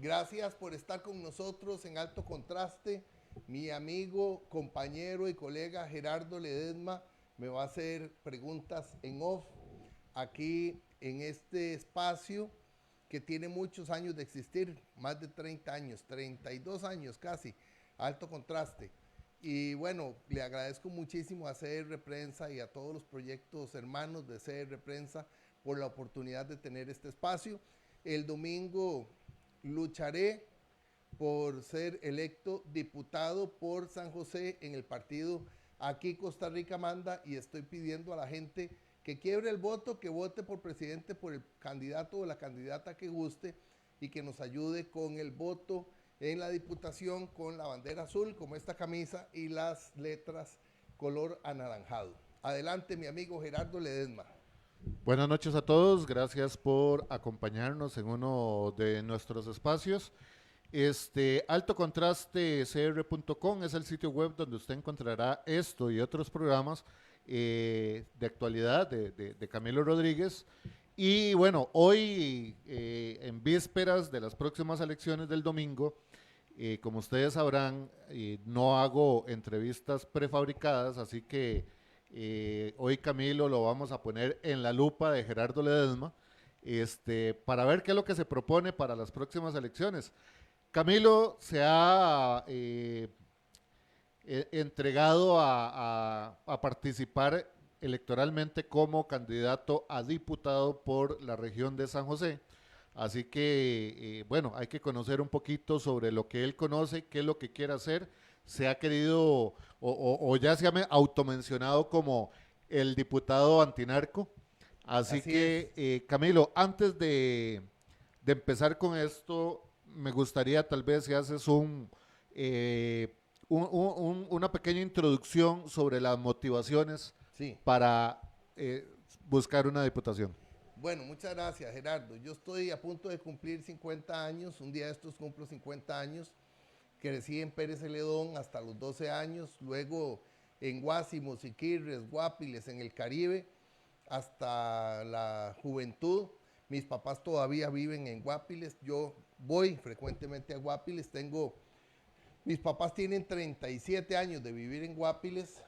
Gracias por estar con nosotros en Alto Contraste. Mi amigo, compañero y colega Gerardo Ledesma me va a hacer preguntas en off aquí en este espacio que tiene muchos años de existir, más de 30 años, 32 años casi, Alto Contraste. Y bueno, le agradezco muchísimo a CR Prensa y a todos los proyectos hermanos de CR Prensa por la oportunidad de tener este espacio. El domingo lucharé por ser electo diputado por San José en el partido Aquí Costa Rica Manda, y estoy pidiendo a la gente que quiebre el voto, que vote por presidente por el candidato o la candidata que guste y que nos ayude con el voto en la diputación con la bandera azul como esta camisa y las letras color anaranjado. Adelante, mi amigo Gerardo Ledesma. Buenas noches a todos, gracias por acompañarnos en uno de nuestros espacios. Altocontrastecr.com es el sitio web donde usted encontrará esto y otros programas de actualidad de Camilo Rodríguez. Y bueno, hoy en vísperas de las próximas elecciones del domingo, como ustedes sabrán, no hago entrevistas prefabricadas, así que hoy Camilo lo vamos a poner en la lupa de Gerardo Ledesma, para ver qué es lo que se propone para las próximas elecciones. Camilo se ha entregado a participar electoralmente como candidato a diputado por la región de San José. Así que, bueno, hay que conocer un poquito sobre lo que él conoce, qué es lo que quiere hacer. Se ha querido o ya se ha automencionado como el diputado antinarco. Así Así es. que, Camilo, antes de empezar con esto, me gustaría tal vez si haces una pequeña introducción sobre las motivaciones Sí. para buscar una diputación. Bueno, muchas gracias, Gerardo. Yo estoy a punto de cumplir 50 años. Un día de estos cumplo 50 años. Crecí en Pérez Celedón hasta los 12 años. Luego en Guásimo, Siquirres, Guapiles, en el Caribe, hasta la juventud. Mis papás todavía viven en Guapiles. Yo voy frecuentemente a Guapiles. Mis papás tienen 37 años de vivir en Guapiles.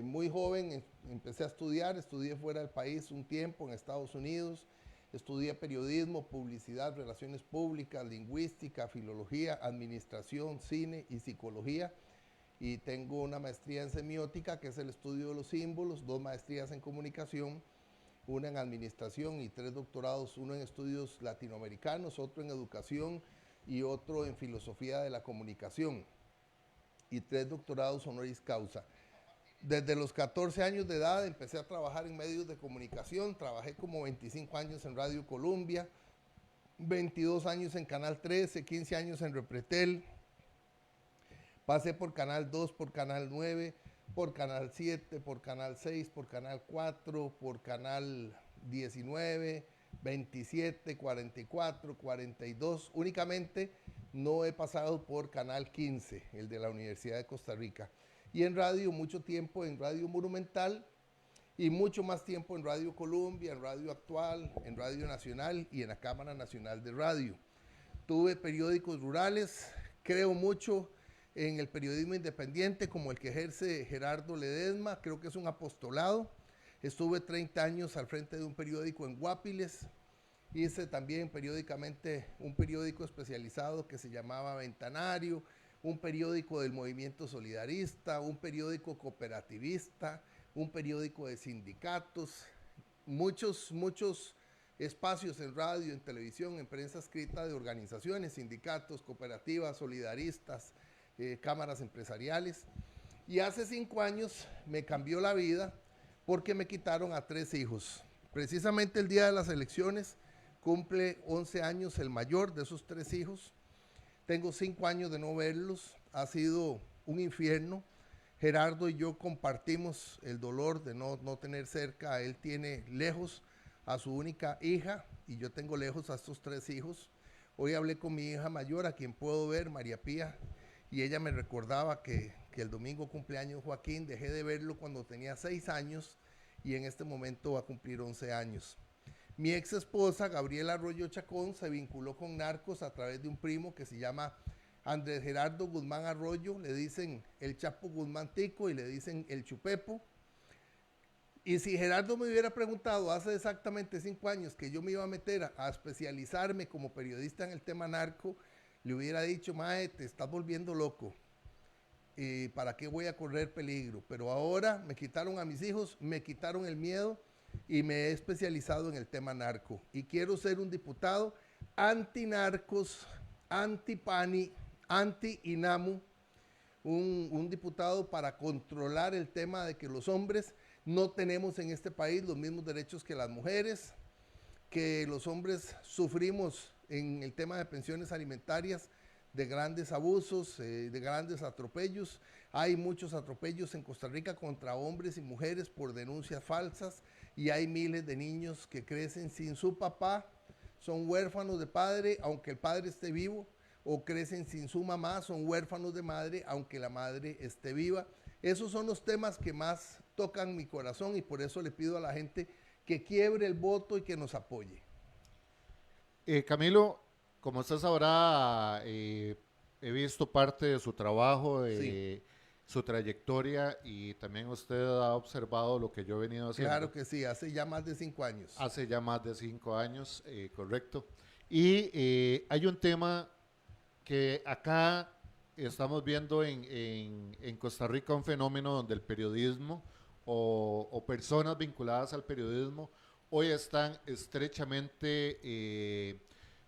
Muy joven empecé a estudiar, estudié fuera del país un tiempo en Estados Unidos, estudié periodismo, publicidad, relaciones públicas, lingüística, filología, administración, cine y psicología. Y tengo una maestría en semiótica, que es el estudio de los símbolos, dos maestrías en comunicación, una en administración y tres doctorados, uno en estudios latinoamericanos, otro en educación y otro en filosofía de la comunicación, y tres doctorados honoris causa. Desde los 14 años de edad empecé a trabajar en medios de comunicación, trabajé como 25 años en Radio Colombia, 22 años en Canal 13, 15 años en Repretel, pasé por Canal 2, por Canal 9, por Canal 7, por Canal 6, por Canal 4, por Canal 19, 27, 44, 42. Únicamente no he pasado por Canal 15, el de la Universidad de Costa Rica. Y en radio, mucho tiempo en Radio Monumental y mucho más tiempo en Radio Colombia, en Radio Actual, en Radio Nacional y en la Cámara Nacional de Radio. Tuve periódicos rurales, creo mucho en el periodismo independiente como el que ejerce Gerardo Ledesma, creo que es un apostolado. Estuve 30 años al frente de un periódico en Guapiles, hice también periódicamente un periódico especializado que se llamaba Ventanario, un periódico del movimiento solidarista, un periódico cooperativista, un periódico de sindicatos, muchos espacios en radio, en televisión, en prensa escrita de organizaciones, sindicatos, cooperativas, solidaristas, cámaras empresariales. Y hace 5 años me cambió la vida porque me quitaron a 3 hijos. Precisamente el día de las elecciones cumple 11 años el mayor de esos 3 hijos. Tengo 5 años de no verlos, ha sido un infierno. Gerardo y yo compartimos el dolor de no tener cerca, él tiene lejos a su única hija y yo tengo lejos a estos 3 hijos. Hoy hablé con mi hija mayor, a quien puedo ver, María Pía, y ella me recordaba que el domingo cumpleaños Joaquín, dejé de verlo cuando tenía 6 años y en este momento va a cumplir 11 años. Mi ex esposa, Gabriela Arroyo Chacón, se vinculó con narcos a través de un primo que se llama Andrés Gerardo Guzmán Arroyo, le dicen el Chapo Guzmán Tico y le dicen el Chupepo. Y si Gerardo me hubiera preguntado hace exactamente 5 años que yo me iba a meter a especializarme como periodista en el tema narco, le hubiera dicho, mae, te estás volviendo loco. ¿Para qué voy a correr peligro? Pero ahora me quitaron a mis hijos, me quitaron el miedo y me he especializado en el tema narco. Y quiero ser un diputado anti-narcos, anti-PANI, anti-INAMU, un diputado para controlar el tema de que los hombres no tenemos en este país los mismos derechos que las mujeres, que los hombres sufrimos en el tema de pensiones alimentarias de grandes abusos, de grandes atropellos. Hay muchos atropellos en Costa Rica contra hombres y mujeres por denuncias falsas y hay miles de niños que crecen sin su papá, son huérfanos de padre aunque el padre esté vivo, o crecen sin su mamá, son huérfanos de madre aunque la madre esté viva. Esos son los temas que más tocan mi corazón y por eso le pido a la gente que quiebre el voto y que nos apoye. Camilo, como usted sabrá, he visto parte de su trabajo, Sí, su trayectoria y también usted ha observado lo que yo he venido haciendo. claro que sí, hace ya más de 5 años. Hace ya más de 5 años, correcto. Y hay un tema que acá estamos viendo en Costa Rica, un fenómeno donde el periodismo o personas vinculadas al periodismo hoy están estrechamente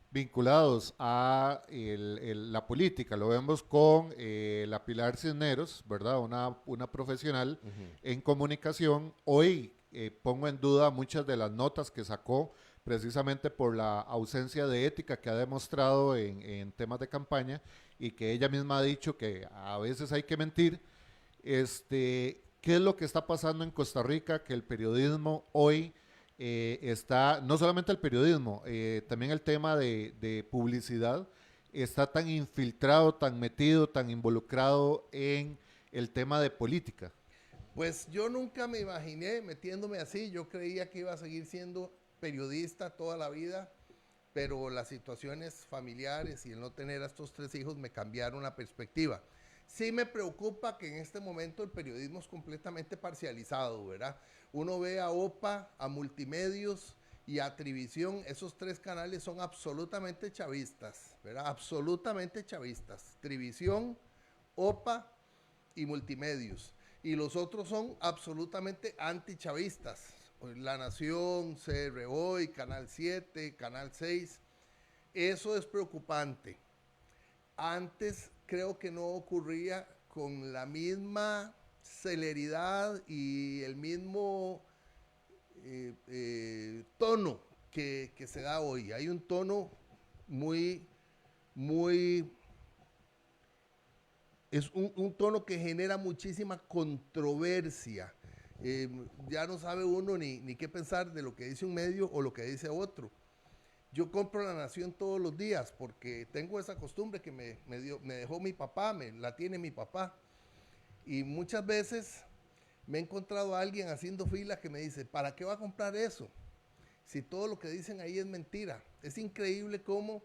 vinculados a la política. Lo vemos con la Pilar Cisneros, ¿verdad? Una profesional en comunicación. Hoy pongo en duda muchas de las notas que sacó precisamente por la ausencia de ética que ha demostrado en temas de campaña y que ella misma ha dicho que a veces hay que mentir. ¿Qué es lo que está pasando en Costa Rica? Que el periodismo hoy está, no solamente el periodismo, también el tema de publicidad está tan infiltrado, tan metido, tan involucrado en el tema de política. Pues yo nunca me imaginé metiéndome así, yo creía que iba a seguir siendo periodista toda la vida, pero las situaciones familiares y el no tener a estos 3 hijos me cambiaron la perspectiva. Sí me preocupa que en este momento el periodismo es completamente parcializado, ¿verdad? Uno ve a OPA, a Multimedios y a Trivisión, esos 3 canales son absolutamente chavistas, ¿verdad? Absolutamente chavistas. Trivisión, OPA y Multimedios. Y los otros son absolutamente antichavistas. La Nación, CR Hoy, Canal 7, Canal 6. Eso es preocupante. Antes creo que no ocurría con la misma celeridad y el mismo tono que se da hoy. Hay un tono muy, muy es un tono que genera muchísima controversia. Ya no sabe uno ni qué pensar de lo que dice un medio o lo que dice otro. Yo compro La Nación todos los días porque tengo esa costumbre que me dejó mi papá, la tiene mi papá. Y muchas veces me he encontrado a alguien haciendo fila que me dice, ¿para qué va a comprar eso? Si todo lo que dicen ahí es mentira. Es increíble cómo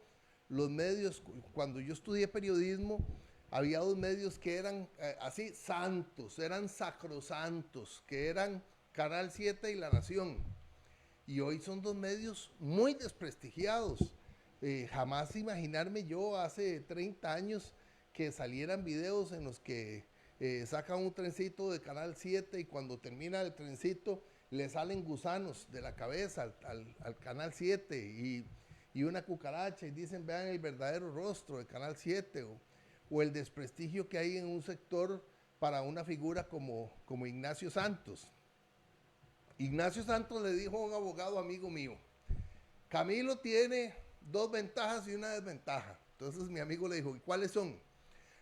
los medios, cuando yo estudié periodismo, había 2 medios que eran así santos, eran sacrosantos, que eran Canal 7 y La Nación. Y hoy son 2 medios muy desprestigiados. Jamás imaginarme yo hace 30 años que salieran videos en los que sacan un trencito de Canal 7 y cuando termina el trencito le salen gusanos de la cabeza al Canal 7 y una cucaracha y dicen vean el verdadero rostro de Canal 7 o el desprestigio que hay en un sector para una figura como Ignacio Santos. Ignacio Santos le dijo a un abogado amigo mío, Camilo tiene 2 ventajas y una desventaja. Entonces mi amigo le dijo, ¿y cuáles son?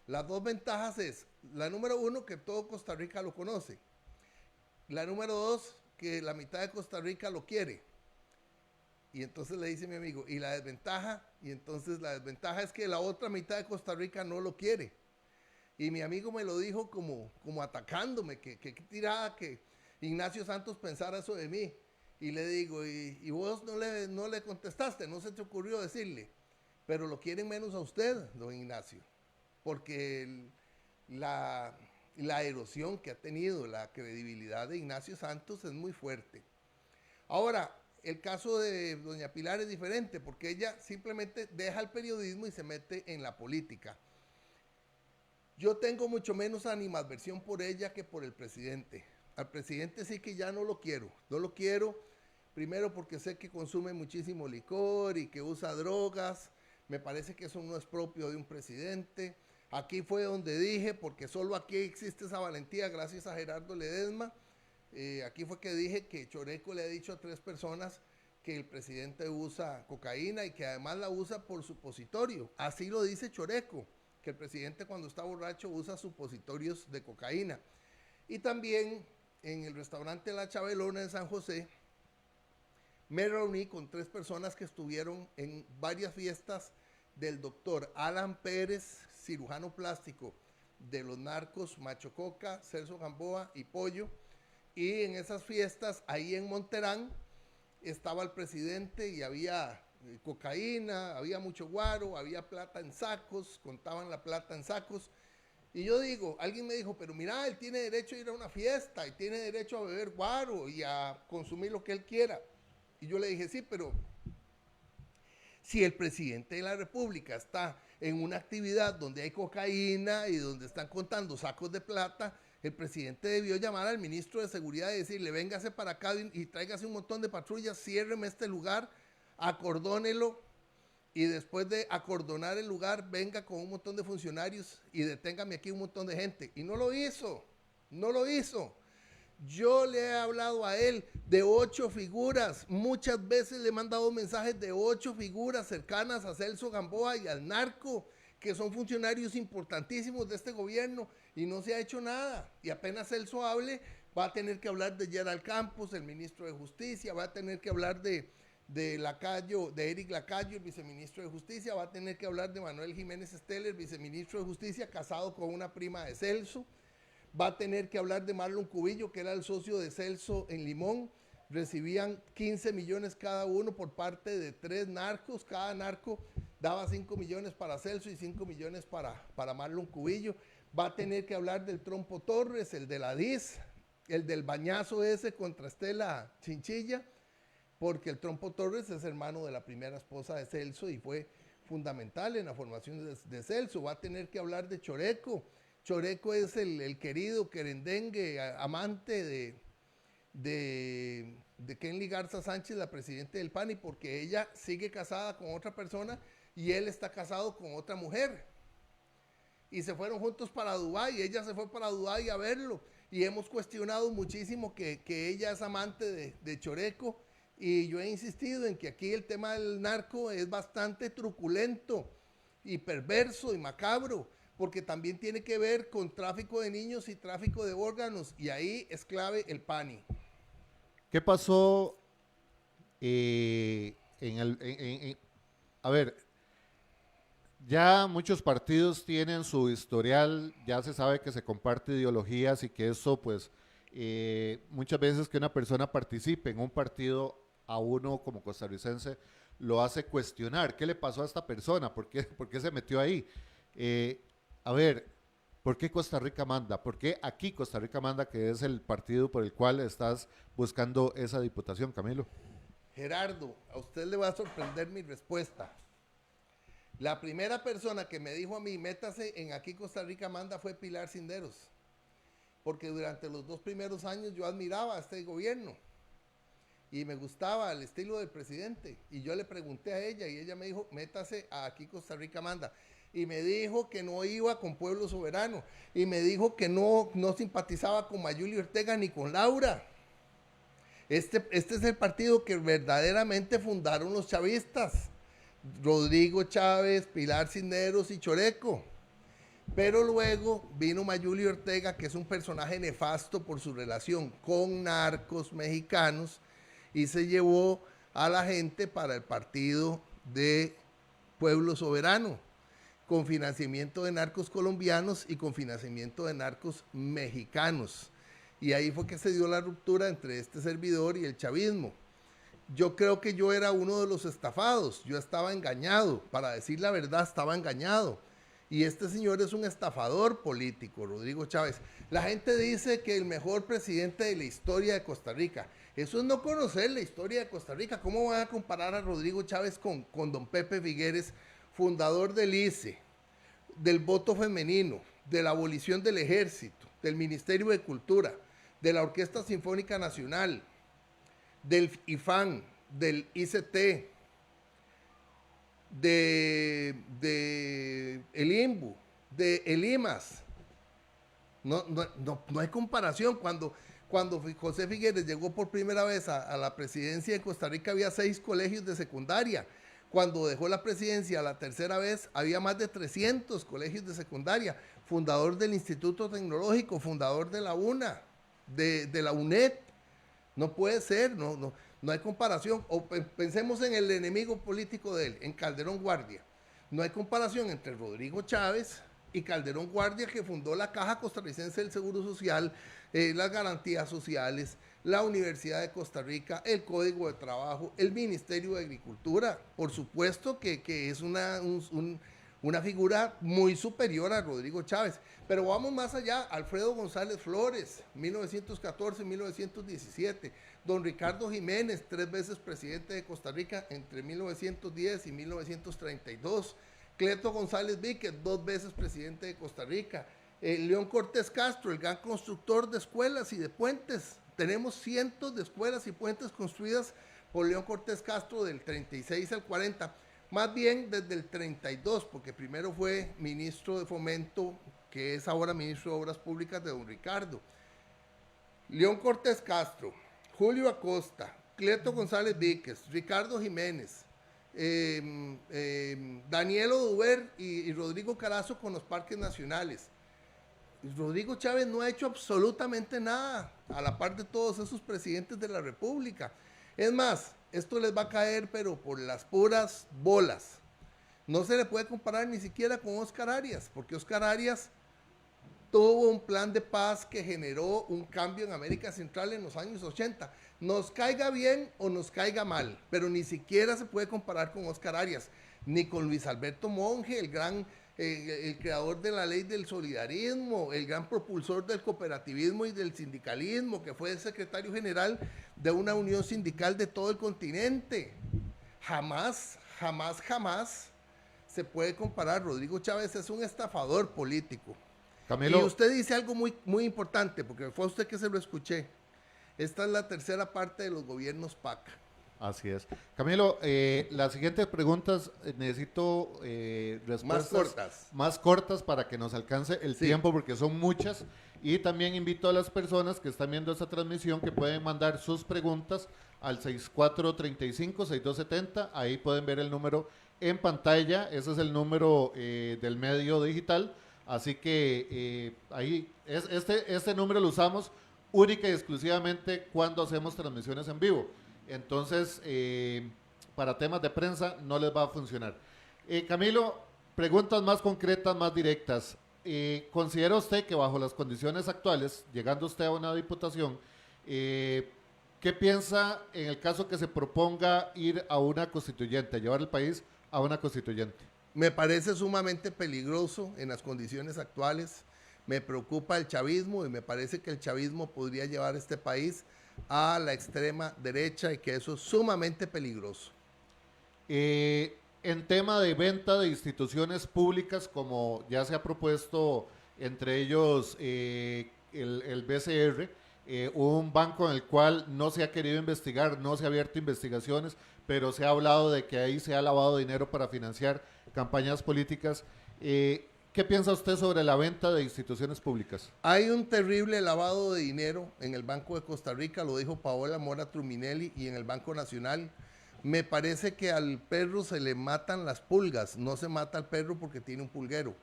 Las 2 ventajas es, la número 1, que todo Costa Rica lo conoce. La número 2, que la mitad de Costa Rica lo quiere. Y entonces le dice mi amigo, ¿y la desventaja? Y entonces la desventaja es que la otra mitad de Costa Rica no lo quiere. Y mi amigo me lo dijo como atacándome, que tirada que Ignacio Santos pensara eso de mí. Y le digo, y vos no le contestaste, no se te ocurrió decirle, pero lo quieren menos a usted, don Ignacio, porque la erosión que ha tenido la credibilidad de Ignacio Santos es muy fuerte. Ahora, el caso de doña Pilar es diferente, porque ella simplemente deja el periodismo y se mete en la política. Yo tengo mucho menos animadversión por ella que por el presidente. Al presidente sí que ya no lo quiero. No lo quiero, primero porque sé que consume muchísimo licor y que usa drogas. Me parece que eso no es propio de un presidente. Aquí fue donde dije, porque solo aquí existe esa valentía gracias a Gerardo Ledesma. Aquí fue que dije que Choreco le ha dicho a 3 personas que el presidente usa cocaína y que además la usa por supositorio. Así lo dice Choreco, que el presidente cuando está borracho usa supositorios de cocaína. Y también en el restaurante La Chabelona en San José, me reuní con 3 personas que estuvieron en varias fiestas del doctor Alan Pérez, cirujano plástico de los narcos Macho Coca, Celso Gamboa y Pollo. Y en esas fiestas, ahí en Monterán, estaba el presidente y había cocaína, había mucho guaro, había plata en sacos, contaban la plata en sacos. Y yo digo, alguien me dijo, pero mira, él tiene derecho a ir a una fiesta y tiene derecho a beber guaro y a consumir lo que él quiera. Y yo le dije, sí, pero si el presidente de la República está en una actividad donde hay cocaína y donde están contando sacos de plata, el presidente debió llamar al ministro de Seguridad y decirle, véngase para acá y tráigase un montón de patrullas, ciérreme este lugar, acordónelo y después de acordonar el lugar, venga con un montón de funcionarios y deténgame aquí un montón de gente. Y no lo hizo, no lo hizo. Yo le he hablado a él de 8 figuras, muchas veces le he mandado mensajes de 8 figuras cercanas a Celso Gamboa y al narco, que son funcionarios importantísimos de este gobierno y no se ha hecho nada. Y apenas Celso hable, va a tener que hablar de Gerald Campos, el ministro de Justicia, va a tener que hablar de Eric Lacayo, el viceministro de Justicia, va a tener que hablar de Manuel Jiménez Esteller, viceministro de Justicia, casado con una prima de Celso. Va a tener que hablar de Marlon Cubillo, que era el socio de Celso en Limón. Recibían 15 millones cada uno por parte de 3 narcos. Cada narco daba 5 millones para Celso y 5 millones para Marlon Cubillo. Va a tener que hablar del Trompo Torres, el de la DIS, el del bañazo ese contra Estela Chinchilla, porque el Trompo Torres es hermano de la primera esposa de Celso y fue fundamental en la formación de Celso. Va a tener que hablar de Choreco. Choreco es el querido querendengue, amante de Kenly Garza Sánchez, la presidenta del PAN, y porque ella sigue casada con otra persona y él está casado con otra mujer. Y se fueron juntos para Dubái, ella se fue para Dubái a verlo. Y hemos cuestionado muchísimo que ella es amante de Choreco. Y yo he insistido en que aquí el tema del narco es bastante truculento y perverso y macabro, porque también tiene que ver con tráfico de niños y tráfico de órganos, y ahí es clave el PANI. ¿Qué pasó a ver, ya muchos partidos tienen su historial, ya se sabe que se comparte ideologías y que eso, pues, muchas veces que una persona participe en un partido, a uno como costarricense lo hace cuestionar. ¿Qué le pasó a esta persona? ¿Por qué se metió ahí? A ver, ¿por qué Costa Rica manda? ¿Por qué aquí Costa Rica manda, que es el partido por el cual estás buscando esa diputación, Camilo? Gerardo, a usted le va a sorprender mi respuesta. La primera persona que me dijo a mí, métase en Aquí Costa Rica manda, fue Pilar Cinderos. Porque durante los 2 primeros años yo admiraba a este gobierno y me gustaba el estilo del presidente. Y yo le pregunté a ella y ella me dijo, métase a Aquí Costa Rica manda. Y me dijo que no iba con Pueblo Soberano. Y me dijo que no simpatizaba con Mayuli Ortega ni con Laura. Este es el partido que verdaderamente fundaron los chavistas. Rodrigo Chávez, Pilar Cisneros y Choreco. Pero luego vino Mayuli Ortega, que es un personaje nefasto por su relación con narcos mexicanos, y se llevó a la gente para el partido de Pueblo Soberano, con financiamiento de narcos colombianos y con financiamiento de narcos mexicanos. Y ahí fue que se dio la ruptura entre este servidor y el chavismo. yo creo que yo era uno de los estafados, yo estaba engañado, para decir la verdad estaba engañado. Y este señor es un estafador político, Rodrigo Chávez. La gente dice que el mejor presidente de la historia de Costa Rica. Eso es no conocer la historia de Costa Rica. ¿Cómo van a comparar a Rodrigo Chávez con don Pepe Figueres, fundador del ICE, del voto femenino, de la abolición del ejército, del Ministerio de Cultura, de la Orquesta Sinfónica Nacional, del IFAN, del ICT, de el INBU, de el IMAS? No hay comparación. Cuando José Figueres llegó por primera vez a la presidencia de Costa Rica había 6 colegios de secundaria. Cuando dejó la presidencia la tercera vez había más de 300 colegios de secundaria. Fundador del Instituto Tecnológico, fundador de la UNA, de la UNED. No puede ser, no hay comparación. O pensemos en el enemigo político de él, en Calderón Guardia. No hay comparación entre Rodrigo Chávez y Calderón Guardia, que fundó la Caja Costarricense del Seguro Social, las garantías sociales, la Universidad de Costa Rica, el Código de Trabajo, el Ministerio de Agricultura. Por supuesto que es una figura muy superior a Rodrigo Chávez. Pero vamos más allá. Alfredo González Flores, 1914-1917. Don Ricardo Jiménez, 3 veces presidente de Costa Rica entre 1910 y 1932. Cleto González Víquez, 2 veces presidente de Costa Rica. León Cortés Castro, el gran constructor de escuelas y de puentes. Tenemos cientos de escuelas y puentes construidas por León Cortés Castro del 36 al 40. Más bien desde el 32, porque primero fue ministro de Fomento, que es ahora ministro de Obras Públicas de don Ricardo. León Cortés Castro, Julio Acosta, Cleto González Víquez, Ricardo Jiménez, Daniel Oduber y Rodrigo Carazo con los parques nacionales. Rodrigo Chávez no ha hecho absolutamente nada, a la par de todos esos presidentes de la República. Es más, esto les va a caer, pero por las puras bolas. No se le puede comparar ni siquiera con Óscar Arias, porque Óscar Arias tuvo un plan de paz que generó un cambio en América Central en los años 80. Nos caiga bien o nos caiga mal, pero ni siquiera se puede comparar con Óscar Arias, ni con Luis Alberto Monge, el creador de la ley del solidarismo, el gran propulsor del cooperativismo y del sindicalismo, que fue el secretario general de una unión sindical de todo el continente. Jamás se puede comparar. Rodrigo Chávez es un estafador político. Camilo. Y usted dice algo muy, muy importante, porque fue a usted que se lo escuché. Esta es la tercera parte de los gobiernos PAC. Así es. Camilo, las siguientes preguntas necesito respuestas más cortas para que nos alcance el tiempo, porque son muchas. Y también invito a las personas que están viendo esta transmisión que pueden mandar sus preguntas al 6435-6270. Ahí pueden ver el número en pantalla. Ese es el número del medio digital. Así que ahí este número lo usamos única y exclusivamente cuando hacemos transmisiones en vivo. Entonces, para temas de prensa no les va a funcionar. Camilo, preguntas más concretas, más directas. ¿Considera usted que bajo las condiciones actuales, llegando usted a una diputación, qué piensa en el caso que se proponga ir a una constituyente, llevar el país a una constituyente? Me parece sumamente peligroso en las condiciones actuales. Me preocupa el chavismo y me parece que el chavismo podría llevar este país a la extrema derecha y que eso es sumamente peligroso. En tema de venta de instituciones públicas, como ya se ha propuesto, entre ellos el BCR, un banco en el cual no se ha querido investigar, no se ha abierto investigaciones, pero se ha hablado de que ahí se ha lavado dinero para financiar campañas políticas. ¿Qué piensa usted sobre la venta de instituciones públicas? Hay un terrible lavado de dinero en el Banco de Costa Rica, lo dijo Paola Mora Truminelli, y en el Banco Nacional. Me parece que al perro se le matan las pulgas, no se mata al perro porque tiene un pulguero.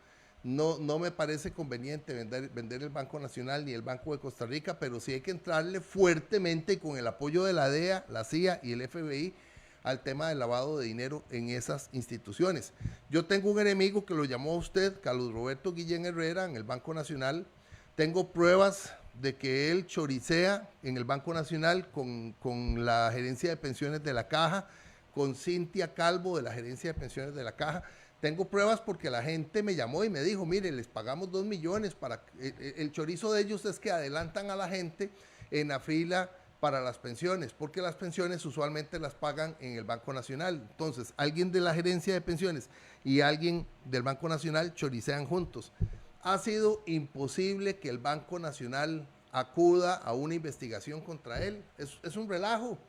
No me parece conveniente vender el Banco Nacional ni el Banco de Costa Rica, pero sí hay que entrarle fuertemente y con el apoyo de la DEA, la CIA y el FBI al tema del lavado de dinero en esas instituciones. Yo tengo un enemigo que lo llamó usted, Carlos Roberto Guillén Herrera, en el Banco Nacional. Tengo pruebas de que él choricea en el Banco Nacional con la gerencia de pensiones de la Caja, con Cintia Calvo de la gerencia de pensiones de la Caja. Tengo pruebas porque la gente me llamó y me dijo, mire, les pagamos 2 millones para... El chorizo de ellos es que adelantan a la gente en la fila para las pensiones, porque las pensiones usualmente las pagan en el Banco Nacional. Entonces, alguien de la gerencia de pensiones y alguien del Banco Nacional choricean juntos. Ha sido imposible que el Banco Nacional acuda a una investigación contra él. Es un relajo.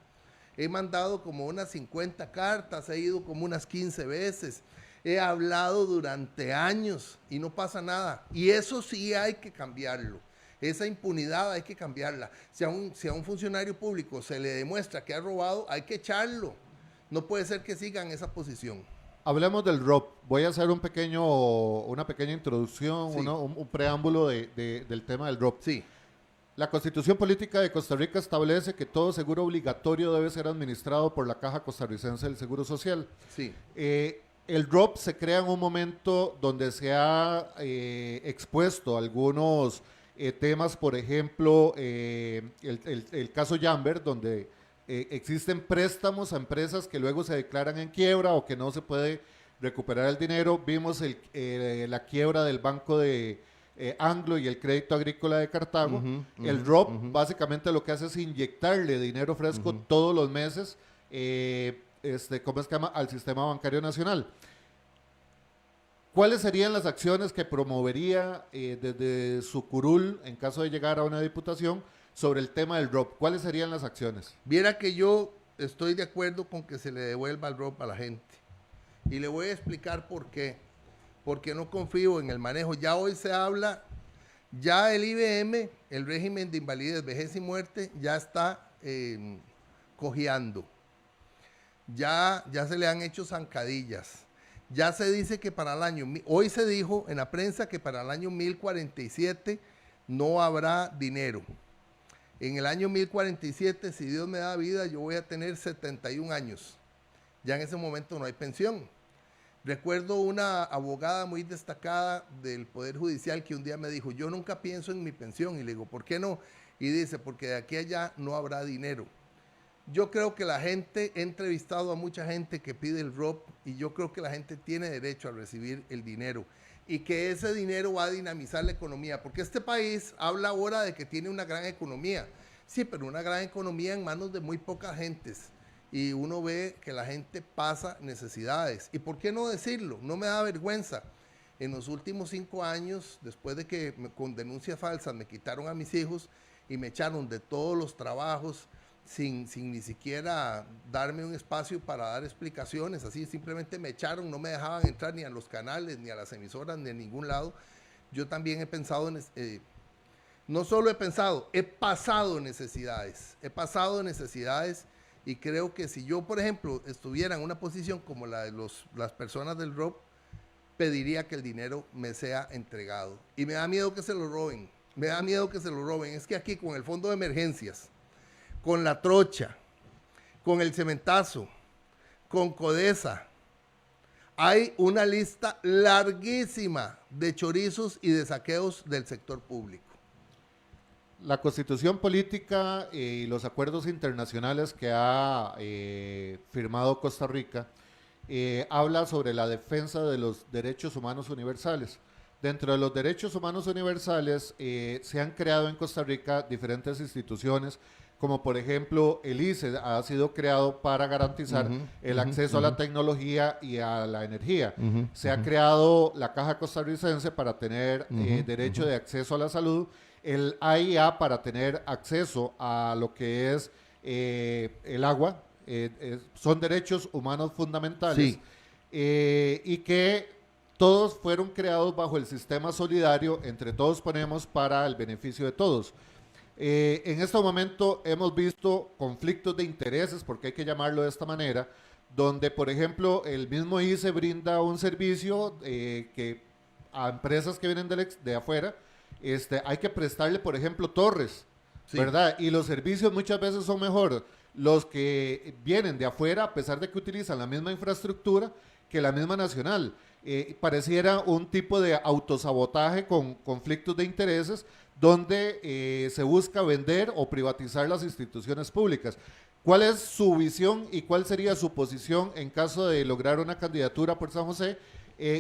He mandado como unas 50 cartas, he ido como unas 15 veces. He hablado durante años y no pasa nada. Y eso sí hay que cambiarlo. Esa impunidad hay que cambiarla. Si a un funcionario público se le demuestra que ha robado, hay que echarlo. No puede ser que sigan esa posición. Hablemos del ROP. Voy a hacer una pequeña introducción, Sí. un preámbulo del tema del ROP. Sí. La Constitución Política de Costa Rica establece que todo seguro obligatorio debe ser administrado por la Caja Costarricense del Seguro Social. Sí. El ROP se crea en un momento donde se ha expuesto algunos temas, por ejemplo, el caso Jambert, donde existen préstamos a empresas que luego se declaran en quiebra o que no se puede recuperar el dinero. Vimos la quiebra del Banco de Anglo y el Crédito Agrícola de Cartago. El ROP básicamente lo que hace es inyectarle dinero fresco todos los meses ¿cómo se llama? Al sistema bancario nacional. ¿Cuáles serían las acciones que promovería desde su curul, en caso de llegar a una diputación, sobre el tema del ROP? ¿Cuáles serían las acciones? Viera que yo estoy de acuerdo con que se le devuelva el ROP a la gente. Y le voy a explicar por qué. Porque no confío en el manejo. Ya hoy se habla, ya el IBM, el régimen de invalidez, vejez y muerte, ya está cojeando. Ya se le han hecho zancadillas. Ya se dice que para el año, hoy se dijo en la prensa que para el año 1047 no habrá dinero. En el año 1047, si Dios me da vida, yo voy a tener 71 años. Ya en ese momento no hay pensión. Recuerdo una abogada muy destacada del Poder Judicial que un día me dijo, yo nunca pienso en mi pensión. Y le digo, ¿por qué no? Y dice, porque de aquí a allá no habrá dinero. Yo creo que la gente, he entrevistado a mucha gente que pide el ROP y yo creo que la gente tiene derecho a recibir el dinero y que ese dinero va a dinamizar la economía, porque este país habla ahora de que tiene una gran economía, sí, pero una gran economía en manos de muy pocas gentes y uno ve que la gente pasa necesidades. ¿Y por qué no decirlo? No me da vergüenza. En los últimos 5 años, después de que con denuncias falsas me quitaron a mis hijos y me echaron de todos los trabajos, sin ni siquiera darme un espacio para dar explicaciones, así simplemente me echaron, no me dejaban entrar ni a los canales, ni a las emisoras, ni a ningún lado. Yo también he pensado, no solo he pensado, he pasado necesidades y creo que si yo, por ejemplo, estuviera en una posición como la de las personas del ROP, pediría que el dinero me sea entregado. Y me da miedo que se lo roben, Es que aquí con el fondo de emergencias, con la trocha, con el cementazo, con Codesa, hay una lista larguísima de chorizos y de saqueos del sector público. La Constitución Política y los acuerdos internacionales que ha firmado Costa Rica habla sobre la defensa de los derechos humanos universales. Dentro de los derechos humanos universales se han creado en Costa Rica diferentes instituciones, como por ejemplo el ICE ha sido creado para garantizar el acceso a la tecnología y a la energía. Se ha creado la Caja Costarricense para tener derecho de acceso a la salud, el AIA para tener acceso a lo que es el agua, son derechos humanos fundamentales, Sí. Y que todos fueron creados bajo el sistema solidario, entre todos ponemos para el beneficio de todos. En este momento hemos visto conflictos de intereses, porque hay que llamarlo de esta manera, donde, por ejemplo, el mismo ICE brinda un servicio que a empresas que vienen de afuera, hay que prestarle, por ejemplo, torres, Sí. ¿verdad? Y los servicios muchas veces son mejor los que vienen de afuera, a pesar de que utilizan la misma infraestructura que la misma nacional. Pareciera un tipo de autosabotaje con conflictos de intereses donde se busca vender o privatizar las instituciones públicas. ¿Cuál es su visión y cuál sería su posición en caso de lograr una candidatura por San José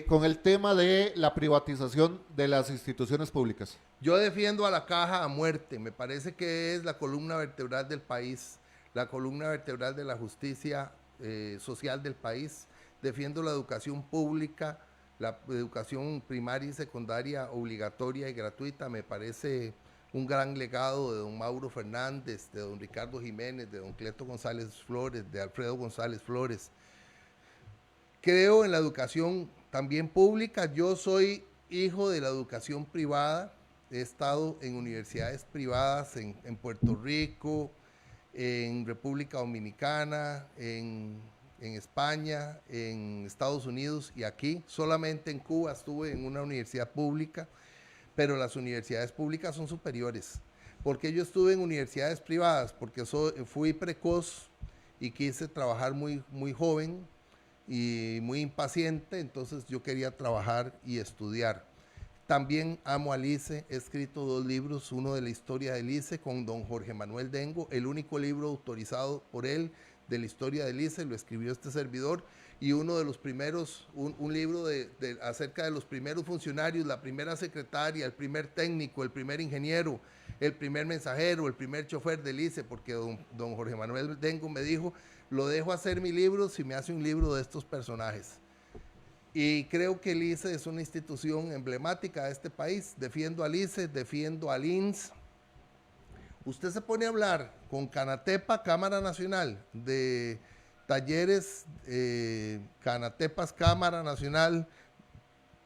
con el tema de la privatización de las instituciones públicas? Yo defiendo a la caja a muerte. Me parece que es la columna vertebral del país, la columna vertebral de la justicia social del país. Defiendo la educación pública, la educación primaria y secundaria obligatoria y gratuita. Me parece un gran legado de don Mauro Fernández, de don Ricardo Jiménez, de don Cleto González Flores, de Alfredo González Flores. Creo en la educación también pública. Yo soy hijo de la educación privada. He estado en universidades privadas en Puerto Rico, en República Dominicana, en España, en Estados Unidos y aquí. Solamente en Cuba estuve en una universidad pública, pero las universidades públicas son superiores. ¿Por qué yo estuve en universidades privadas? Porque fui precoz y quise trabajar muy joven y muy impaciente, entonces yo quería trabajar y estudiar. También amo al ICE, he escrito 2 libros, uno de la historia del ICE con don Jorge Manuel Dengo, el único libro autorizado por él de la historia del ICE, lo escribió este servidor, y uno de los primeros, un libro acerca de los primeros funcionarios, la primera secretaria, el primer técnico, el primer ingeniero, el primer mensajero, el primer chofer del ICE, porque don Jorge Manuel Dengo me dijo, lo dejo hacer mi libro si me hace un libro de estos personajes. Y creo que el ICE es una institución emblemática de este país. Defiendo al ICE, defiendo al INS. Usted se pone a hablar con Canatepa, Cámara Nacional, de talleres, Canatepas, Cámara Nacional,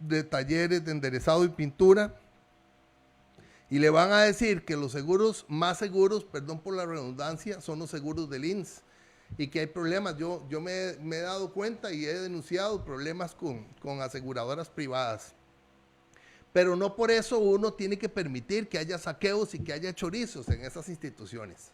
de talleres de enderezado y pintura, y le van a decir que los seguros más seguros, perdón por la redundancia, son los seguros del INS. Y que hay problemas. Yo me he dado cuenta y he denunciado problemas con aseguradoras privadas. Pero no por eso uno tiene que permitir que haya saqueos y que haya chorizos en esas instituciones.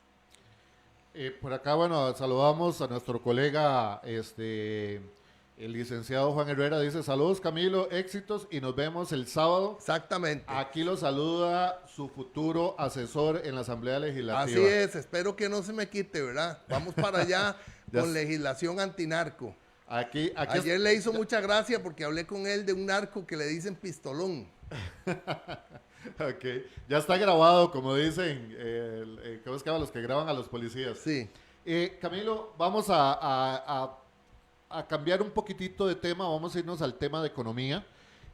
Por acá, bueno, saludamos a nuestro colega, el licenciado Juan Herrera, dice, saludos Camilo, éxitos y nos vemos el sábado. Exactamente. Aquí lo saluda su futuro asesor en la Asamblea Legislativa. Así es, espero que no se me quite, ¿verdad? Vamos para allá con legislación antinarco. Ayer le hizo mucha gracia porque hablé con él de un narco que le dicen pistolón. Ok, ya está grabado, como dicen, ¿cómo es que los que graban a los policías? Sí. Camilo, vamos a cambiar un poquitito de tema, vamos a irnos al tema de economía.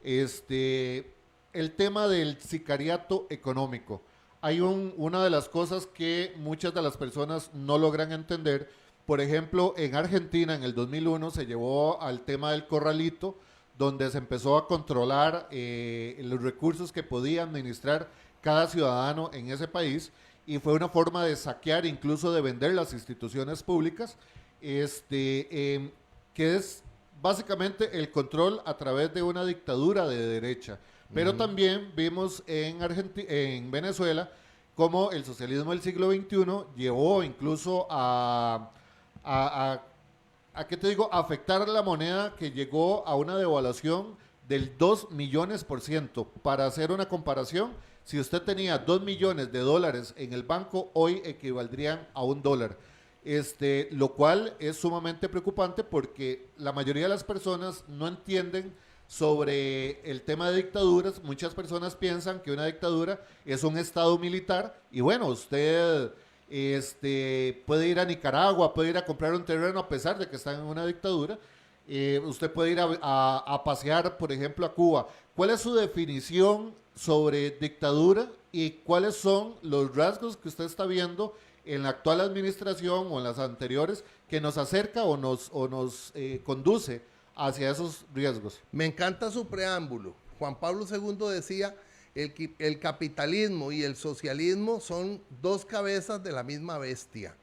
El tema del sicariato económico. Hay una de las cosas que muchas de las personas no logran entender. Por ejemplo, en Argentina en el 2001 se llevó al tema del corralito, donde se empezó a controlar los recursos que podía administrar cada ciudadano en ese país, y fue una forma de saquear, incluso de vender las instituciones públicas, que es básicamente el control a través de una dictadura de derecha. Pero también vimos en Venezuela cómo el socialismo del siglo XXI llevó incluso a ¿qué te digo? Afectar la moneda, que llegó a una devaluación del 2 millones%. Para hacer una comparación, si usted tenía 2 millones de dólares en el banco, hoy equivaldrían a $1. Lo cual es sumamente preocupante porque la mayoría de las personas no entienden sobre el tema de dictaduras. Muchas personas piensan que una dictadura es un estado militar, y bueno, usted puede ir a Nicaragua, puede ir a comprar un terreno a pesar de que está en una dictadura. Usted puede ir a pasear, por ejemplo, a Cuba. ¿Cuál es su definición sobre dictadura y cuáles son los rasgos que usted está viendo en la actual administración o en las anteriores que nos acerca o nos conduce hacia esos riesgos? Me encanta su preámbulo. Juan Pablo II decía, el capitalismo y el socialismo son 2 cabezas de la misma bestia.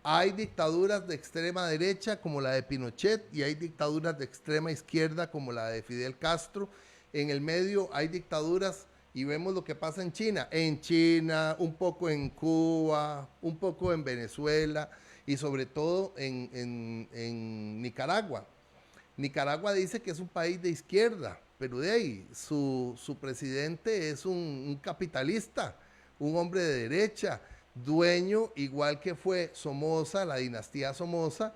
Hay dictaduras de extrema derecha como la de Pinochet y hay dictaduras de extrema izquierda como la de Fidel Castro. En el medio hay dictaduras, y vemos lo que pasa en China, un poco en Cuba, un poco en Venezuela, y sobre todo en Nicaragua. Nicaragua dice que es un país de izquierda, pero de ahí su presidente es un capitalista, un hombre de derecha, dueño, igual que fue Somoza, la dinastía Somoza,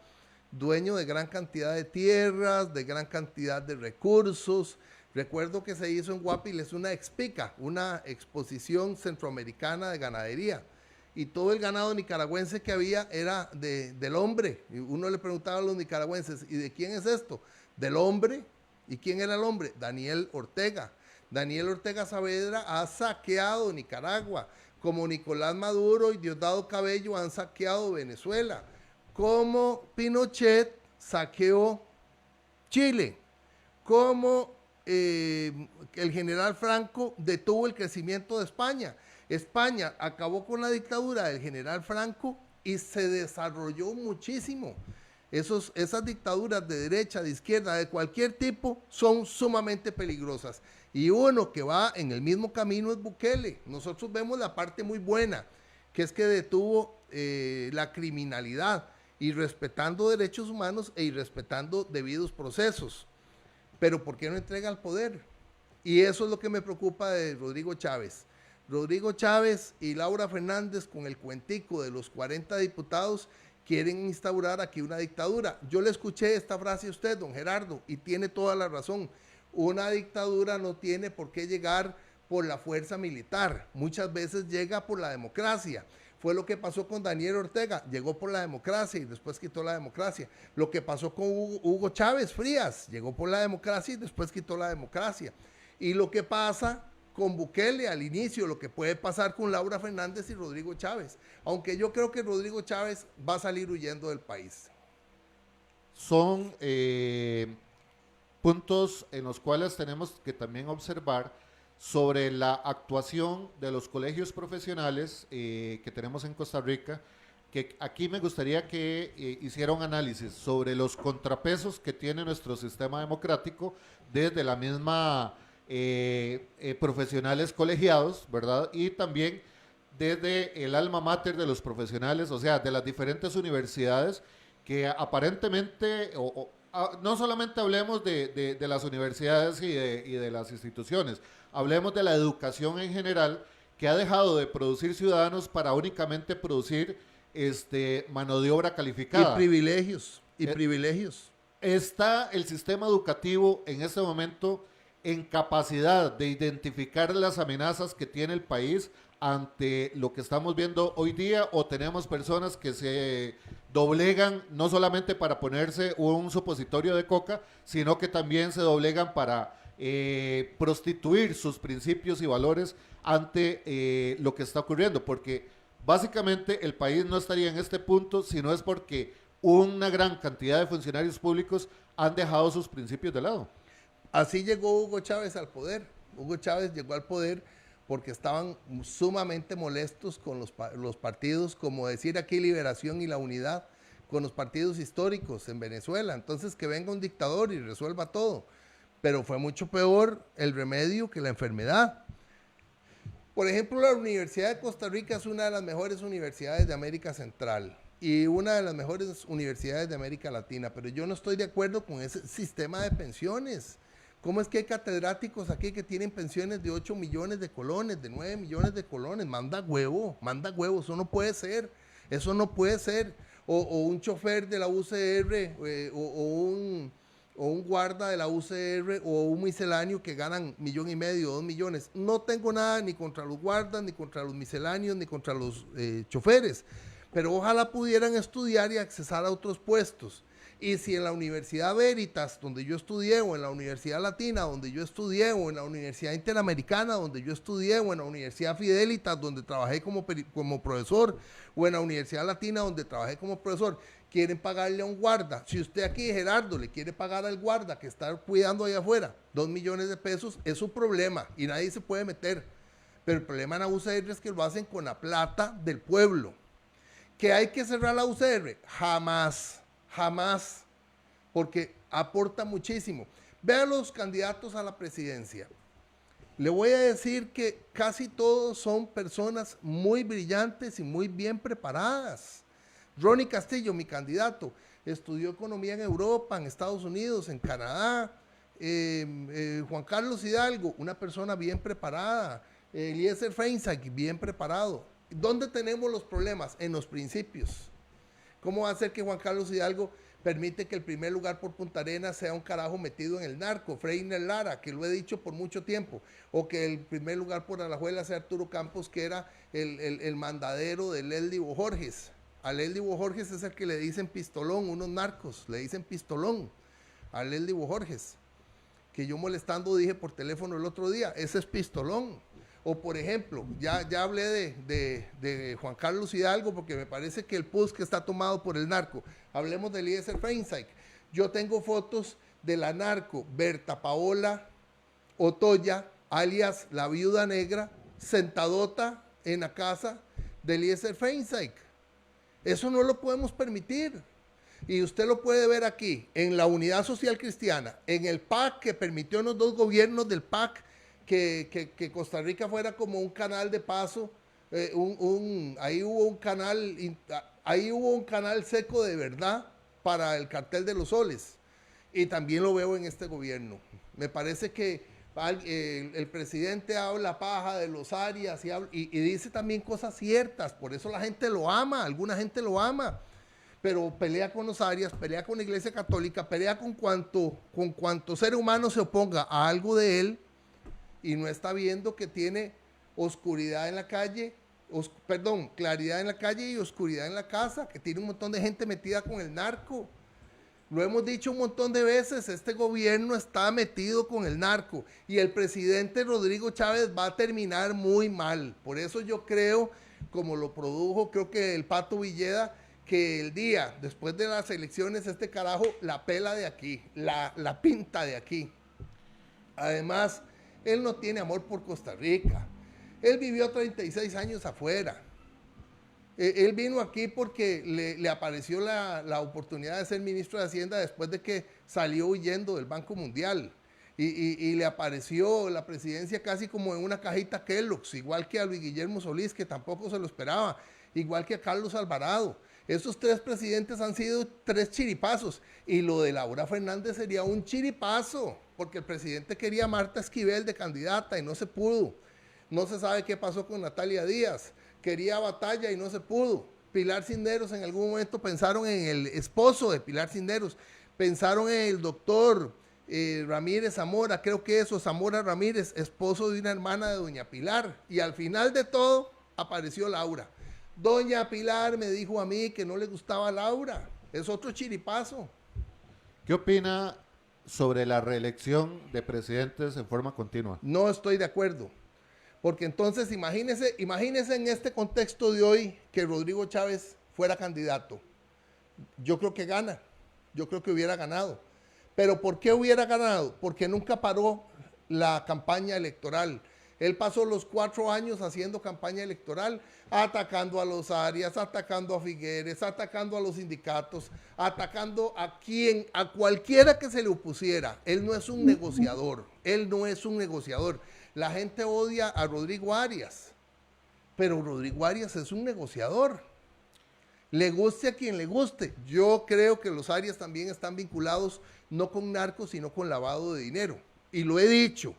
dueño de gran cantidad de tierras, de gran cantidad de recursos. Recuerdo que se hizo en Guapiles una expica, una exposición centroamericana de ganadería, y todo el ganado nicaragüense que había era del hombre. Y uno le preguntaba a los nicaragüenses, ¿y de quién es esto? Del hombre. ¿Y quién era el hombre? Daniel Ortega. Daniel Ortega Saavedra ha saqueado Nicaragua, como Nicolás Maduro y Diosdado Cabello han saqueado Venezuela, como Pinochet saqueó Chile, como el general Franco detuvo el crecimiento de España. España acabó con la dictadura del general Franco y se desarrolló muchísimo. Esas dictaduras de derecha, de izquierda, de cualquier tipo, son sumamente peligrosas. Y uno que va en el mismo camino es Bukele. Nosotros vemos la parte muy buena, que es que detuvo la criminalidad y respetando derechos humanos e irrespetando debidos procesos. Pero ¿por qué no entrega el poder? Y eso es lo que me preocupa de Rodrigo Chávez. Rodrigo Chávez y Laura Fernández, con el cuentico de los 40 diputados, quieren instaurar aquí una dictadura. Yo le escuché esta frase a usted, don Gerardo, y tiene toda la razón. Una dictadura no tiene por qué llegar por la fuerza militar. Muchas veces llega por la democracia. Fue lo que pasó con Daniel Ortega, llegó por la democracia y después quitó la democracia. Lo que pasó con Hugo Chávez Frías, llegó por la democracia y después quitó la democracia. Y lo que pasa con Bukele al inicio, lo que puede pasar con Laura Fernández y Rodrigo Chávez. Aunque yo creo que Rodrigo Chávez va a salir huyendo del país. Son puntos en los cuales tenemos que también observar sobre la actuación de los colegios profesionales que tenemos en Costa Rica, que aquí me gustaría que hiciera un análisis sobre los contrapesos que tiene nuestro sistema democrático desde la misma profesionales colegiados, ¿verdad? Y también desde el alma mater de los profesionales, o sea, de las diferentes universidades que aparentemente, no solamente hablemos de las universidades y de las instituciones, hablemos de la educación en general, que ha dejado de producir ciudadanos para únicamente producir mano de obra calificada. Y privilegios. Está el sistema educativo en este momento en capacidad de identificar las amenazas que tiene el país ante lo que estamos viendo hoy día, o tenemos personas que se doblegan no solamente para ponerse un supositorio de coca, sino que también se doblegan para prostituir sus principios y valores ante lo que está ocurriendo, porque básicamente el país no estaría en este punto si no es porque una gran cantidad de funcionarios públicos han dejado sus principios de lado. Así llegó Hugo Chávez al poder. Hugo Chávez llegó al poder porque estaban sumamente molestos con los partidos, como decir aquí Liberación y la Unidad, con los partidos históricos en Venezuela. Entonces que venga un dictador y resuelva todo. Pero fue mucho peor el remedio que la enfermedad. Por ejemplo, la Universidad de Costa Rica es una de las mejores universidades de América Central y una de las mejores universidades de América Latina, pero yo no estoy de acuerdo con ese sistema de pensiones. ¿Cómo es que hay catedráticos aquí que tienen pensiones de 8 millones de colones, de 9 millones de colones? Manda huevo, eso no puede ser, eso no puede ser. O un chofer de la UCR, o un guarda de la UCR, o un misceláneo que ganan 1,5 millones, 2 millones. No tengo nada ni contra los guardas, ni contra los misceláneos, ni contra los choferes, pero ojalá pudieran estudiar y accesar a otros puestos. Y si en la Universidad Veritas, donde yo estudié, o en la Universidad Latina, donde yo estudié, o en la Universidad Interamericana, donde yo estudié, o en la Universidad Fidelitas, donde trabajé como profesor, o en la Universidad Latina, donde trabajé como profesor, quieren pagarle a un guarda. Si usted aquí, Gerardo, le quiere pagar al guarda que está cuidando allá afuera 2 millones de pesos, es su problema y nadie se puede meter. Pero el problema en la UCR es que lo hacen con la plata del pueblo. ¿Que hay que cerrar la UCR? Jamás. Jamás, porque aporta muchísimo. Vean los candidatos a la presidencia. Le voy a decir que casi todos son personas muy brillantes y muy bien preparadas. Ronnie Castillo, mi candidato, estudió economía en Europa, en Estados Unidos, en Canadá. Juan Carlos Hidalgo, una persona bien preparada. Eliezer Feinsack, bien preparado. ¿Dónde tenemos los problemas? En los principios. ¿Cómo va a ser que Juan Carlos Hidalgo permite que el primer lugar por Punta Arenas sea un carajo metido en el narco, Freiner Lara, que lo he dicho por mucho tiempo, o que el primer lugar por Alajuela sea Arturo Campos, que era el mandadero de Leslie Bojorges? A Leslie Bojorges es el que le dicen pistolón, unos narcos, le dicen pistolón a Leslie Bojorges, que yo molestando dije por teléfono el otro día, ese es pistolón. O por ejemplo, ya hablé de Juan Carlos Hidalgo porque me parece que el PUSC está tomado por el narco. Hablemos de Eliezer Feinsack. Yo tengo fotos de la narco Berta Paola Otoya, alias la Viuda Negra, sentadota en la casa de Eliezer Feinsack. Eso no lo podemos permitir. Y usted lo puede ver aquí, en la Unidad Social Cristiana, en el PAC que permitió en los dos gobiernos del PAC que Costa Rica fuera como un canal de paso, ahí hubo un canal seco de verdad para el cartel de los soles. Y también lo veo en este gobierno. Me parece que el presidente habla paja de los Arias y dice también cosas ciertas, por eso la gente lo ama, alguna gente lo ama. Pero pelea con los Arias, pelea con la Iglesia Católica, pelea con cuanto ser humano se oponga a algo de él y no está viendo que tiene oscuridad en la calle, claridad en la calle y oscuridad en la casa, que tiene un montón de gente metida con el narco. Lo hemos dicho un montón de veces, este gobierno está metido con el narco y el presidente Rodrigo Chávez va a terminar muy mal. Por eso yo creo, como lo produjo, creo que el Pato Villeda, que el día después de las elecciones este carajo la pela de aquí, la pinta de aquí. Además, él no tiene amor por Costa Rica. Él vivió 36 años afuera. Él vino aquí porque le apareció la oportunidad de ser ministro de Hacienda después de que salió huyendo del Banco Mundial. Y le apareció la presidencia casi como en una cajita Kellogg's, igual que a Luis Guillermo Solís, que tampoco se lo esperaba, igual que a Carlos Alvarado. Esos tres presidentes han sido tres chiripazos y lo de Laura Fernández sería un chiripazo, porque el presidente quería a Marta Esquivel de candidata y no se pudo. No se sabe qué pasó con Natalia Díaz, quería Batalla y no se pudo. Pilar Cisneros en algún momento pensaron en el esposo de Pilar Cisneros, pensaron en el doctor Ramírez Zamora, creo que eso, Zamora Ramírez, esposo de una hermana de doña Pilar, y al final de todo apareció Laura. Doña Pilar me dijo a mí que no le gustaba Laura. Es otro chiripazo. ¿Qué opina sobre la reelección de presidentes en forma continua? No estoy de acuerdo. Porque entonces imagínese en este contexto de hoy que Rodrigo Chávez fuera candidato. Yo creo que gana. Yo creo que hubiera ganado. ¿Pero por qué hubiera ganado? Porque nunca paró la campaña electoral. Él pasó los 4 años haciendo campaña electoral, atacando a los Arias, atacando a Figueres, atacando a los sindicatos, atacando a cualquiera que se le opusiera. Él no es un negociador, La gente odia a Rodrigo Arias, pero Rodrigo Arias es un negociador. Le guste a quien le guste. Yo creo que los Arias también están vinculados no con narcos, sino con lavado de dinero. Y lo he dicho.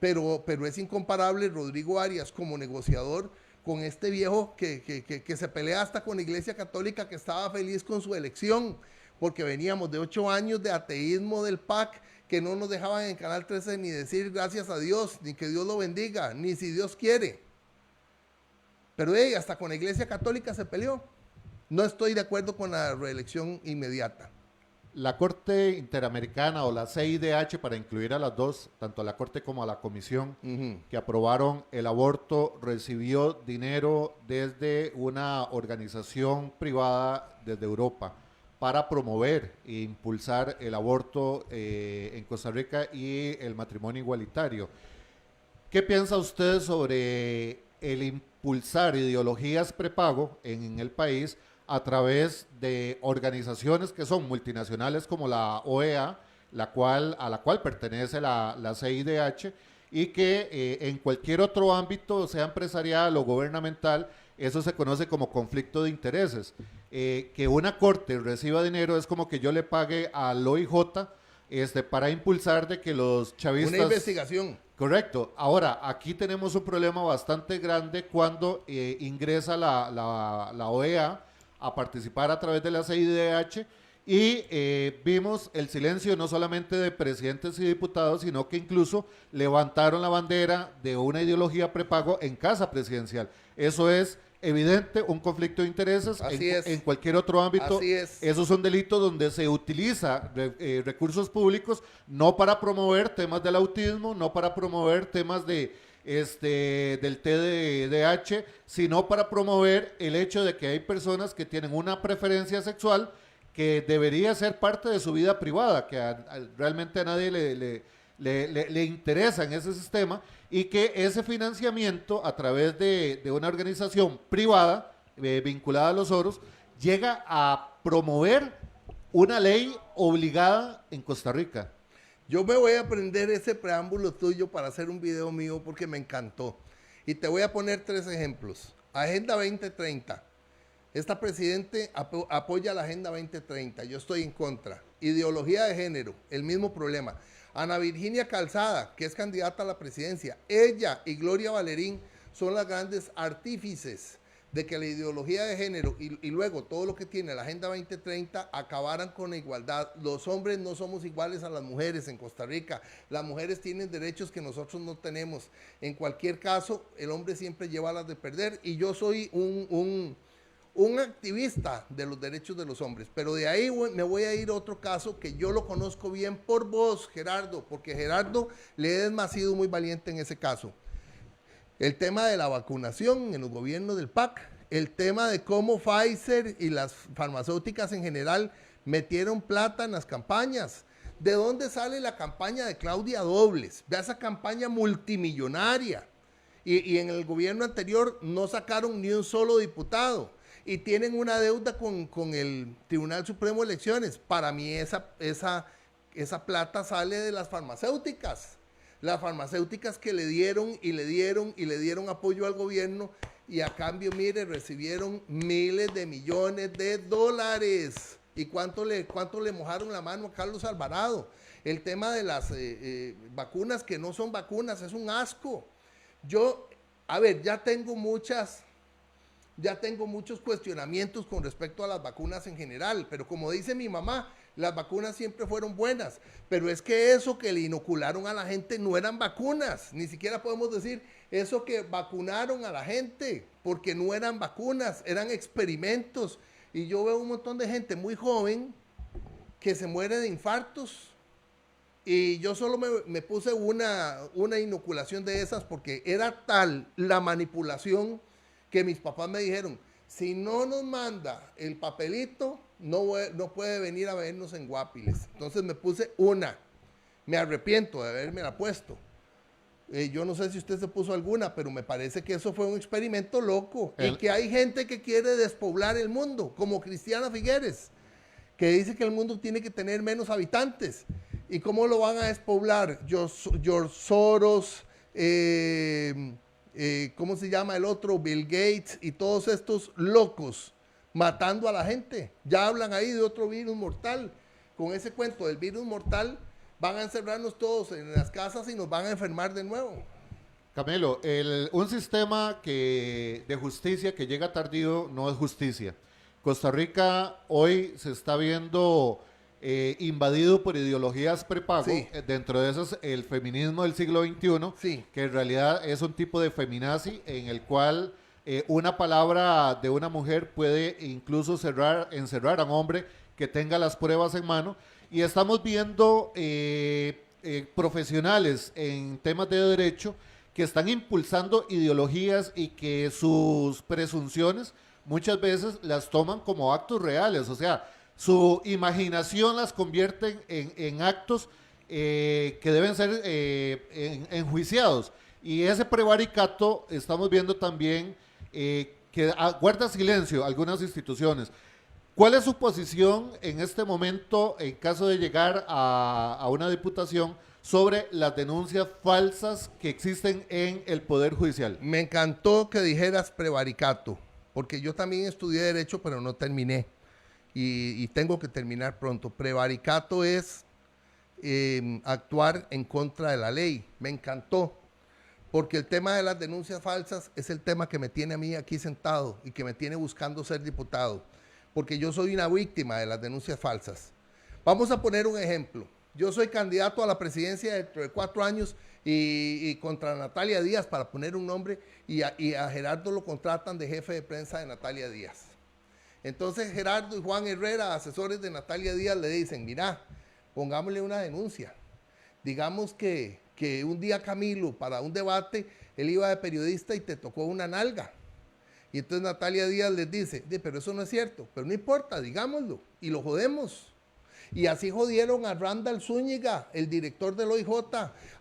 Pero es incomparable Rodrigo Arias como negociador con este viejo que se pelea hasta con la Iglesia Católica, que estaba feliz con su elección, porque veníamos de 8 años de ateísmo del PAC, que no nos dejaban en Canal 13 ni decir gracias a Dios, ni que Dios lo bendiga, ni si Dios quiere. Pero hasta con la Iglesia Católica se peleó. No estoy de acuerdo con la reelección inmediata. La Corte Interamericana o la CIDH, para incluir a las dos, tanto a la Corte como a la Comisión, que aprobaron el aborto, recibió dinero desde una organización privada desde Europa para promover e impulsar el aborto en Costa Rica y el matrimonio igualitario. ¿Qué piensa usted sobre el impulsar ideologías prepago en el país a través de organizaciones que son multinacionales como la OEA, a la cual pertenece la CIDH, y que en cualquier otro ámbito, sea empresarial o gubernamental, eso se conoce como conflicto de intereses? que una corte reciba dinero es como que yo le pague al OIJ para impulsar de que los chavistas... Una investigación. Correcto. Ahora, aquí tenemos un problema bastante grande cuando ingresa la OEA a participar a través de la CIDH y vimos el silencio no solamente de presidentes y diputados, sino que incluso levantaron la bandera de una ideología prepago en casa presidencial. Eso es evidente, un conflicto de intereses. En cualquier otro ámbito. Así es. Esos son delitos donde se utiliza recursos públicos no para promover temas del autismo, no para promover temas del TDAH, sino para promover el hecho de que hay personas que tienen una preferencia sexual que debería ser parte de su vida privada, que realmente a nadie le interesa en ese sistema, y que ese financiamiento a través de una organización privada vinculada a los oros llega a promover una ley obligada en Costa Rica. Yo me voy a aprender ese preámbulo tuyo para hacer un video mío porque me encantó. Y te voy a poner 3 ejemplos. Agenda 2030. Esta presidente apoya la Agenda 2030. Yo estoy en contra. Ideología de género, el mismo problema. Ana Virginia Calzada, que es candidata a la presidencia, ella y Gloria Valerín son las grandes artífices de que la ideología de género y luego todo lo que tiene la Agenda 2030 acabaran con la igualdad. Los hombres no somos iguales a las mujeres en Costa Rica. Las mujeres tienen derechos que nosotros no tenemos. En cualquier caso, el hombre siempre lleva las de perder y yo soy un activista de los derechos de los hombres, pero de ahí me voy a ir a otro caso que yo lo conozco bien por vos, Gerardo, porque Gerardo Ledesma ha sido muy valiente en ese caso. El tema de la vacunación en los gobiernos del PAC, el tema de cómo Pfizer y las farmacéuticas en general metieron plata en las campañas. ¿De dónde sale la campaña de Claudia Dobles? Vea esa campaña multimillonaria. Y en el gobierno anterior no sacaron ni un solo diputado. Y tienen una deuda con el Tribunal Supremo de Elecciones. Para mí esa plata sale de las farmacéuticas. Las farmacéuticas que le dieron apoyo al gobierno y a cambio, mire, recibieron miles de millones de dólares. ¿Y cuánto le mojaron la mano a Carlos Alvarado? El tema de las vacunas que no son vacunas es un asco. Ya tengo muchos cuestionamientos con respecto a las vacunas en general, pero como dice mi mamá, las vacunas siempre fueron buenas, pero es que eso que le inocularon a la gente no eran vacunas, ni siquiera podemos decir eso que vacunaron a la gente, porque no eran vacunas, eran experimentos, y yo veo un montón de gente muy joven que se muere de infartos, y yo solo me puse una inoculación de esas porque era tal la manipulación que mis papás me dijeron, si no nos manda el papelito, no puede venir a vernos en Guapiles. Entonces me puse una. Me arrepiento de haberme la puesto. Yo no sé si usted se puso alguna, pero me parece que eso fue un experimento loco. Y que hay gente que quiere despoblar el mundo, como Cristiana Figueres, que dice que el mundo tiene que tener menos habitantes. ¿Y cómo lo van a despoblar? George Soros, ¿cómo se llama el otro? Bill Gates y todos estos locos matando a la gente. Ya hablan ahí de otro virus mortal. Con ese cuento del virus mortal van a encerrarnos todos en las casas y nos van a enfermar de nuevo. Camilo, un sistema de justicia que llega tardío no es justicia. Costa Rica hoy se está viendo invadido por ideologías prepago, sí. Dentro de esas el feminismo del siglo XXI, sí. Que en realidad es un tipo de feminazi en el cual una palabra de una mujer puede incluso encerrar a un hombre que tenga las pruebas en mano, y estamos viendo profesionales en temas de derecho que están impulsando ideologías y que sus presunciones muchas veces las toman como actos reales, o sea, su imaginación las convierte en actos que deben ser enjuiciados. Y ese prevaricato estamos viendo también que guarda silencio algunas instituciones. ¿Cuál es su posición en este momento en caso de llegar a una diputación sobre las denuncias falsas que existen en el Poder Judicial? Me encantó que dijeras prevaricato, porque yo también estudié Derecho, pero no terminé. Y tengo que terminar pronto. Prevaricato es actuar en contra de la ley. Me encantó, porque el tema de las denuncias falsas es el tema que me tiene a mí aquí sentado y que me tiene buscando ser diputado, porque yo soy una víctima de las denuncias falsas. Vamos a poner un ejemplo. Yo soy candidato a la presidencia dentro de 4 años y contra Natalia Díaz, para poner un nombre, y a Gerardo lo contratan de jefe de prensa de Natalia Díaz. Entonces Gerardo y Juan Herrera, asesores de Natalia Díaz, le dicen, mira, pongámosle una denuncia. Digamos que un día Camilo, para un debate, él iba de periodista y te tocó una nalga. Y entonces Natalia Díaz les dice, pero eso no es cierto, pero no importa, digámoslo, y lo jodemos. Y así jodieron a Randall Zúñiga, el director del OIJ.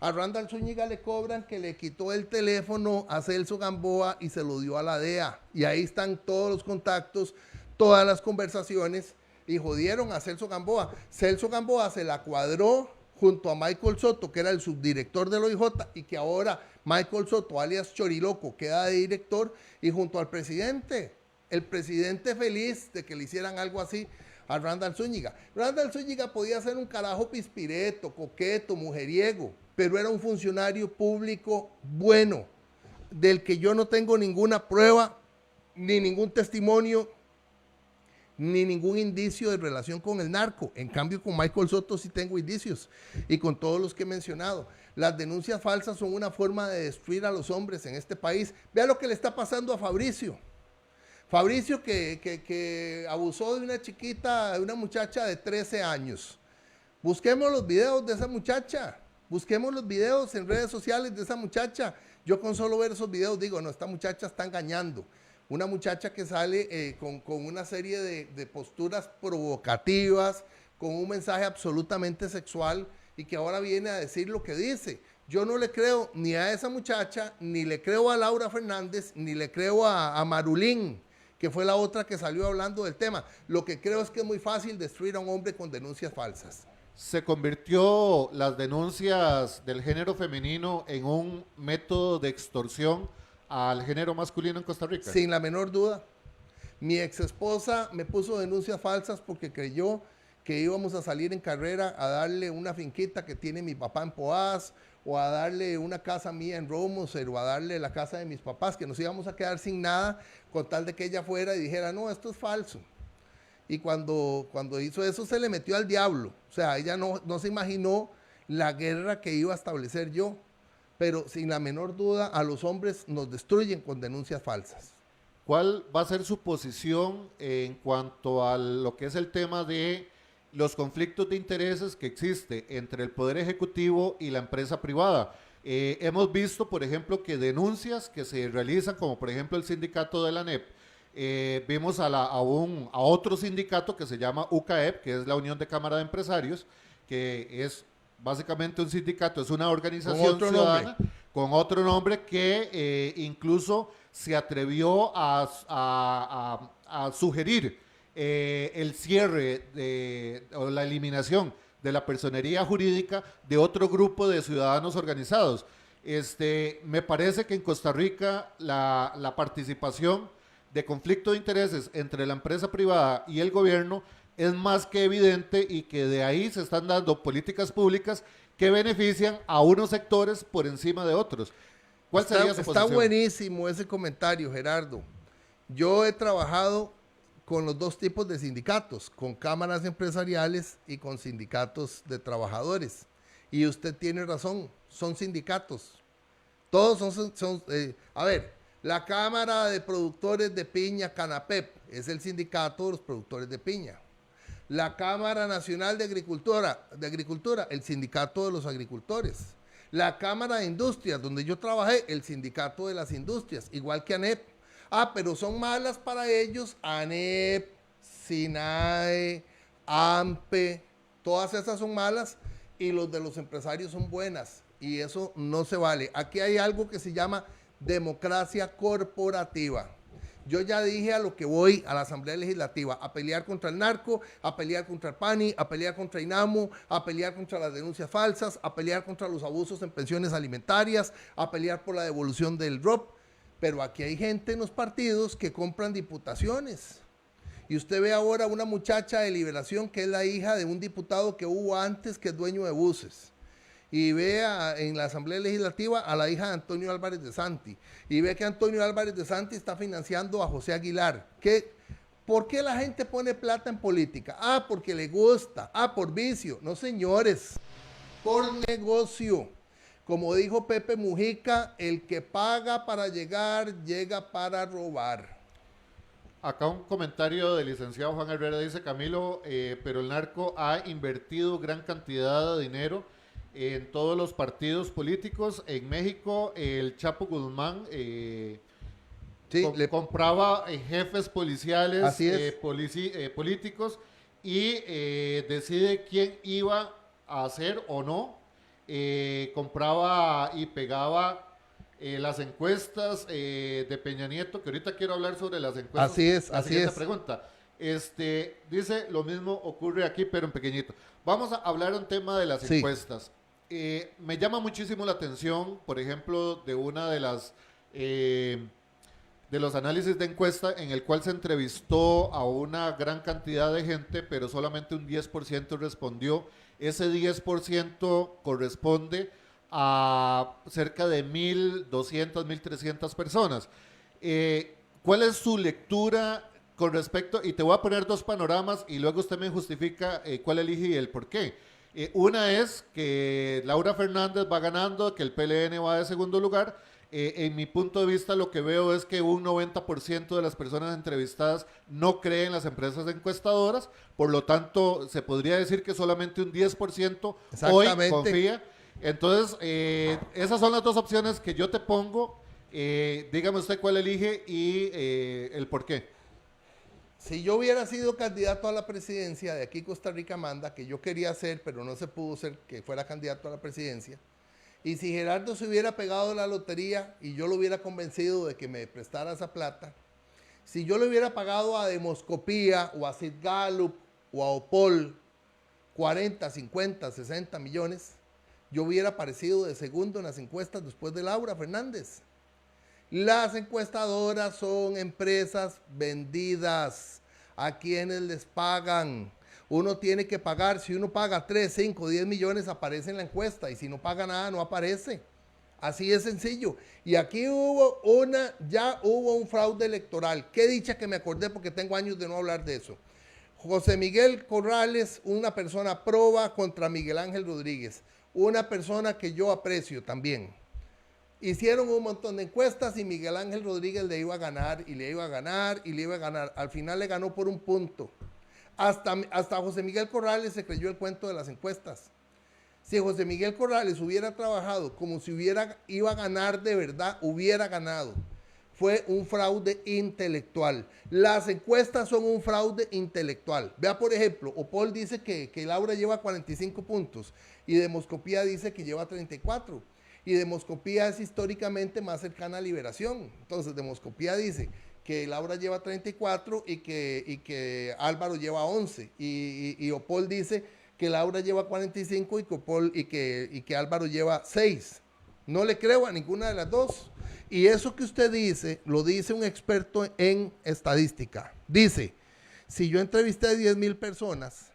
A Randall Zúñiga le cobran que le quitó el teléfono a Celso Gamboa y se lo dio a la DEA. Y ahí están todos los contactos, todas las conversaciones, y jodieron a Celso Gamboa. Celso Gamboa se la cuadró junto a Michael Soto, que era el subdirector del OIJ, y que ahora Michael Soto, alias Choriloco, queda de director, y junto al presidente. El presidente feliz de que le hicieran algo así a Randall Zúñiga. Randall Zúñiga podía ser un carajo pispireto, coqueto, mujeriego, pero era un funcionario público bueno, del que yo no tengo ninguna prueba, ni ningún testimonio, ni ningún indicio de relación con el narco. En cambio, con Michael Soto sí tengo indicios, y con todos los que he mencionado. Las denuncias falsas son una forma de destruir a los hombres en este país. Vea lo que le está pasando a Fabricio. Fabricio que abusó de una chiquita, de una muchacha de 13 años. Busquemos los videos de esa muchacha. Busquemos los videos en redes sociales de esa muchacha. Yo con solo ver esos videos digo, no, esta muchacha está engañando. Una muchacha que sale con una serie de posturas provocativas, con un mensaje absolutamente sexual, y que ahora viene a decir lo que dice. Yo no le creo ni a esa muchacha, ni le creo a Laura Fernández, ni le creo a Marulín, que fue la otra que salió hablando del tema. Lo que creo es que es muy fácil destruir a un hombre con denuncias falsas. ¿Se convirtió las denuncias del género femenino en un método de extorsión al género masculino en Costa Rica? Sin la menor duda. Mi ex esposa me puso denuncias falsas porque creyó que íbamos a salir en carrera a darle una finquita que tiene mi papá en Poás, o a darle una casa mía en Romoser, o a darle la casa de mis papás, que nos íbamos a quedar sin nada con tal de que ella fuera y dijera, no, esto es falso. Y cuando hizo eso se le metió al diablo. O sea, ella no se imaginó la guerra que iba a establecer yo. Pero sin la menor duda, a los hombres nos destruyen con denuncias falsas. ¿Cuál va a ser su posición en cuanto a lo que es el tema de los conflictos de intereses que existe entre el Poder Ejecutivo y la empresa privada? Hemos visto, por ejemplo, que denuncias que se realizan, como por ejemplo el sindicato de la ANEP, vimos a otro sindicato que se llama UCAEP, que es la Unión de Cámara de Empresarios, que es básicamente un sindicato, es una organización ciudadana con otro nombre que incluso se atrevió a sugerir el cierre o la eliminación de la personería jurídica de otro grupo de ciudadanos organizados. Me parece que en Costa Rica la participación de conflicto de intereses entre la empresa privada y el gobierno es más que evidente, y que de ahí se están dando políticas públicas que benefician a unos sectores por encima de otros. ¿Cuál sería su posición? Está buenísimo ese comentario, Gerardo. Yo he trabajado con los dos tipos de sindicatos, con cámaras empresariales y con sindicatos de trabajadores. Y usted tiene razón, son sindicatos. Todos son a ver, la Cámara de Productores de Piña, CANAPEP, es el sindicato de los productores de piña. La Cámara Nacional de Agricultura, el sindicato de los agricultores. La Cámara de Industrias, donde yo trabajé, el sindicato de las industrias, igual que ANEP. Pero son malas para ellos, ANEP, SINAE, AMPE, todas esas son malas, y los de los empresarios son buenas, y eso no se vale. Aquí hay algo que se llama democracia corporativa. Yo ya dije a lo que voy a la Asamblea Legislativa, a pelear contra el narco, a pelear contra el PANI, a pelear contra INAMO, a pelear contra las denuncias falsas, a pelear contra los abusos en pensiones alimentarias, a pelear por la devolución del ROP. pero aquí hay gente en los partidos que compran diputaciones. Y usted ve ahora una muchacha de Liberación que es la hija de un diputado que hubo antes que es dueño de buses. Y ve en la Asamblea Legislativa a la hija de Antonio Álvarez de Santi. Y ve que Antonio Álvarez de Santi está financiando a José Aguilar. ¿Por qué la gente pone plata en política? Ah, porque le gusta. Ah, por vicio. No, señores. Por negocio. Como dijo Pepe Mujica, el que paga para llegar, llega para robar. Acá un comentario del licenciado Juan Herrera dice, Camilo, pero el narco ha invertido gran cantidad de dinero en todos los partidos políticos. En México, el Chapo Guzmán compraba jefes policiales, políticos, y decide quién iba a hacer o no. Compraba y pegaba las encuestas de Peña Nieto, que ahorita quiero hablar sobre las encuestas. Así es, la siguiente pregunta. Dice, lo mismo ocurre aquí, pero en pequeñito. Vamos a hablar un tema de las encuestas. Me llama muchísimo la atención, por ejemplo, de una de las de los análisis de encuesta en el cual se entrevistó a una gran cantidad de gente, pero solamente un 10% respondió. Ese 10% corresponde a cerca de 1.200, 1.300 personas. ¿Cuál es su lectura con respecto? Y te voy a poner dos panoramas y luego usted me justifica cuál elige y el por qué. Una es que Laura Fernández va ganando, que el PLN va de segundo lugar. En mi punto de vista, lo que veo es que un 90% de las personas entrevistadas no creen las empresas encuestadoras, por lo tanto, se podría decir que solamente un 10% hoy confía. Entonces, esas son las dos opciones que yo te pongo. Dígame usted cuál elige y el por qué. Si yo hubiera sido candidato a la presidencia de aquí Costa Rica Manda, que yo quería ser, pero no se pudo ser que fuera candidato a la presidencia, y si Gerardo se hubiera pegado la lotería y yo lo hubiera convencido de que me prestara esa plata, si yo le hubiera pagado a Demoscopía o a Sid Gallup o a Opol 40, 50, 60 millones, yo hubiera aparecido de segundo en las encuestas después de Laura Fernández. Las encuestadoras son empresas vendidas a quienes les pagan. Uno tiene que pagar, si uno paga 3, 5, 10 millones aparece en la encuesta y si no paga nada no aparece. Así de sencillo. Y aquí ya hubo un fraude electoral. Qué dicha que me acordé porque tengo años de no hablar de eso. José Miguel Corrales, una persona proba contra Miguel Ángel Rodríguez, una persona que yo aprecio también. Hicieron un montón de encuestas y Miguel Ángel Rodríguez le iba a ganar y le iba a ganar y le iba a ganar. Al final le ganó por un punto. Hasta José Miguel Corrales se creyó el cuento de las encuestas. Si José Miguel Corrales hubiera trabajado como si iba a ganar de verdad, hubiera ganado. Fue un fraude intelectual. Las encuestas son un fraude intelectual. Vea, por ejemplo, Opol dice que Laura lleva 45 puntos y Demoscopía dice que lleva 34. Y Demoscopía es históricamente más cercana a Liberación. Entonces, Demoscopía dice que Laura lleva 34 y que Álvaro lleva 11. Y Opol dice que Laura lleva 45 y que Álvaro lleva 6. No le creo a ninguna de las dos. Y eso que usted dice, lo dice un experto en estadística. Dice, si yo entrevisté a 10,000 personas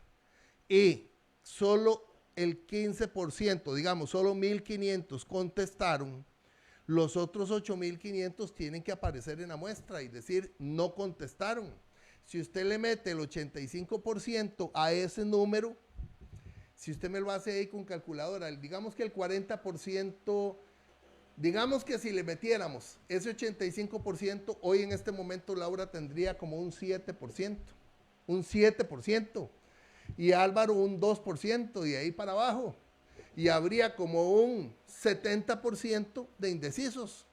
y solo el 15%, digamos, solo 1,500 contestaron, los otros 8,500 tienen que aparecer en la muestra y decir, no contestaron. Si usted le mete el 85% a ese número, si usted me lo hace ahí con calculadora, digamos que el 40%, digamos que si le metiéramos ese 85%, hoy en este momento Laura tendría como un 7%, un 7%, y Álvaro un 2%, y ahí para abajo, y habría como un 70% de indecisos.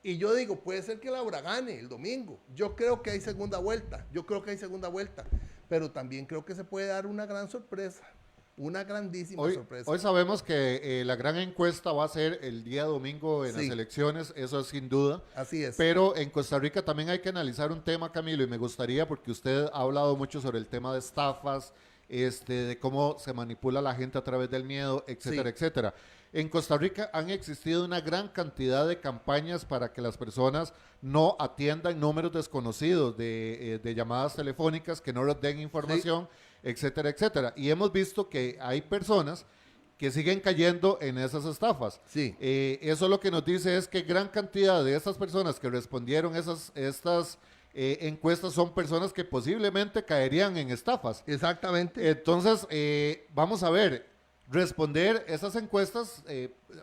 Y yo digo, puede ser que Laura gane el domingo. Yo creo que hay segunda vuelta, pero también creo que se puede dar una gran sorpresa. Una grandísima sorpresa. Hoy sabemos que la gran encuesta va a ser el día domingo en las elecciones, eso es sin duda. Así es. Pero en Costa Rica también hay que analizar un tema, Camilo, y me gustaría, porque usted ha hablado mucho sobre el tema de estafas de cómo se manipula la gente a través del miedo, etcétera, etcétera. En Costa Rica han existido una gran cantidad de campañas para que las personas no atiendan números desconocidos de llamadas telefónicas, que no les den información, etcétera, etcétera. Y hemos visto que hay personas que siguen cayendo en esas estafas. Sí. Eso lo que nos dice es que gran cantidad de estas personas que respondieron estas encuestas son personas que posiblemente caerían en estafas. Exactamente. Entonces, vamos a ver, responder esas encuestas,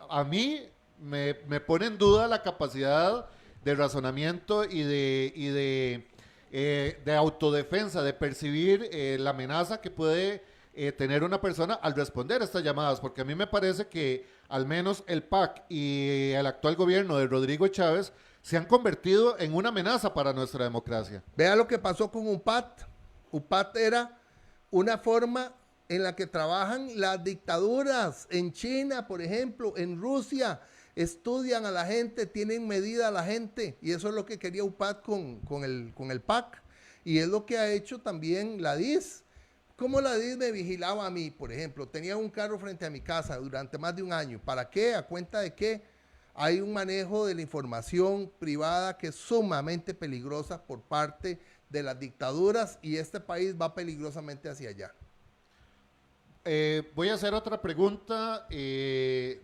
a mí me pone en duda la capacidad de razonamiento y de autodefensa, de percibir la amenaza que puede tener una persona al responder estas llamadas, porque a mí me parece que al menos el PAC y el actual gobierno de Rodrigo Chávez se han convertido en una amenaza para nuestra democracia. Vea lo que pasó con UPAT. UPAT era una forma en la que trabajan las dictaduras en China, por ejemplo, en Rusia. Estudian a la gente, tienen medida a la gente, y eso es lo que quería UPAT con el PAC, y es lo que ha hecho también la DIS. ¿Cómo la DIS me vigilaba a mí, por ejemplo? Tenía un carro frente a mi casa durante más de un año. ¿Para qué? ¿A cuenta de qué? Hay un manejo de la información privada que es sumamente peligrosa por parte de las dictaduras, y este país va peligrosamente hacia allá. Voy a hacer otra pregunta,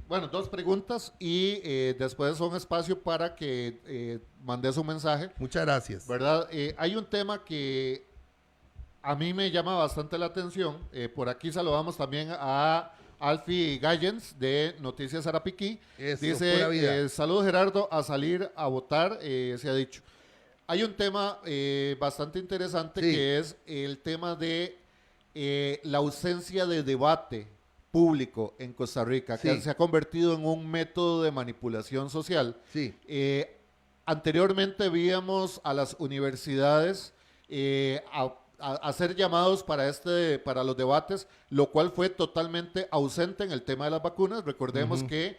bueno, dos preguntas, y después un espacio para que mandes un mensaje. Muchas gracias. ¿Verdad? Hay un tema que a mí me llama bastante la atención. Por aquí saludamos también a Alfie Gallens de Noticias Arapiquí. Eso, dice, saludos Gerardo, a salir a votar, se ha dicho. Hay un tema bastante interesante, sí, que es el tema de la ausencia de debate público en Costa Rica, sí, que se ha convertido en un método de manipulación social. Sí. Anteriormente víamos a las universidades a hacer llamados para los debates, lo cual fue totalmente ausente en el tema de las vacunas. Recordemos que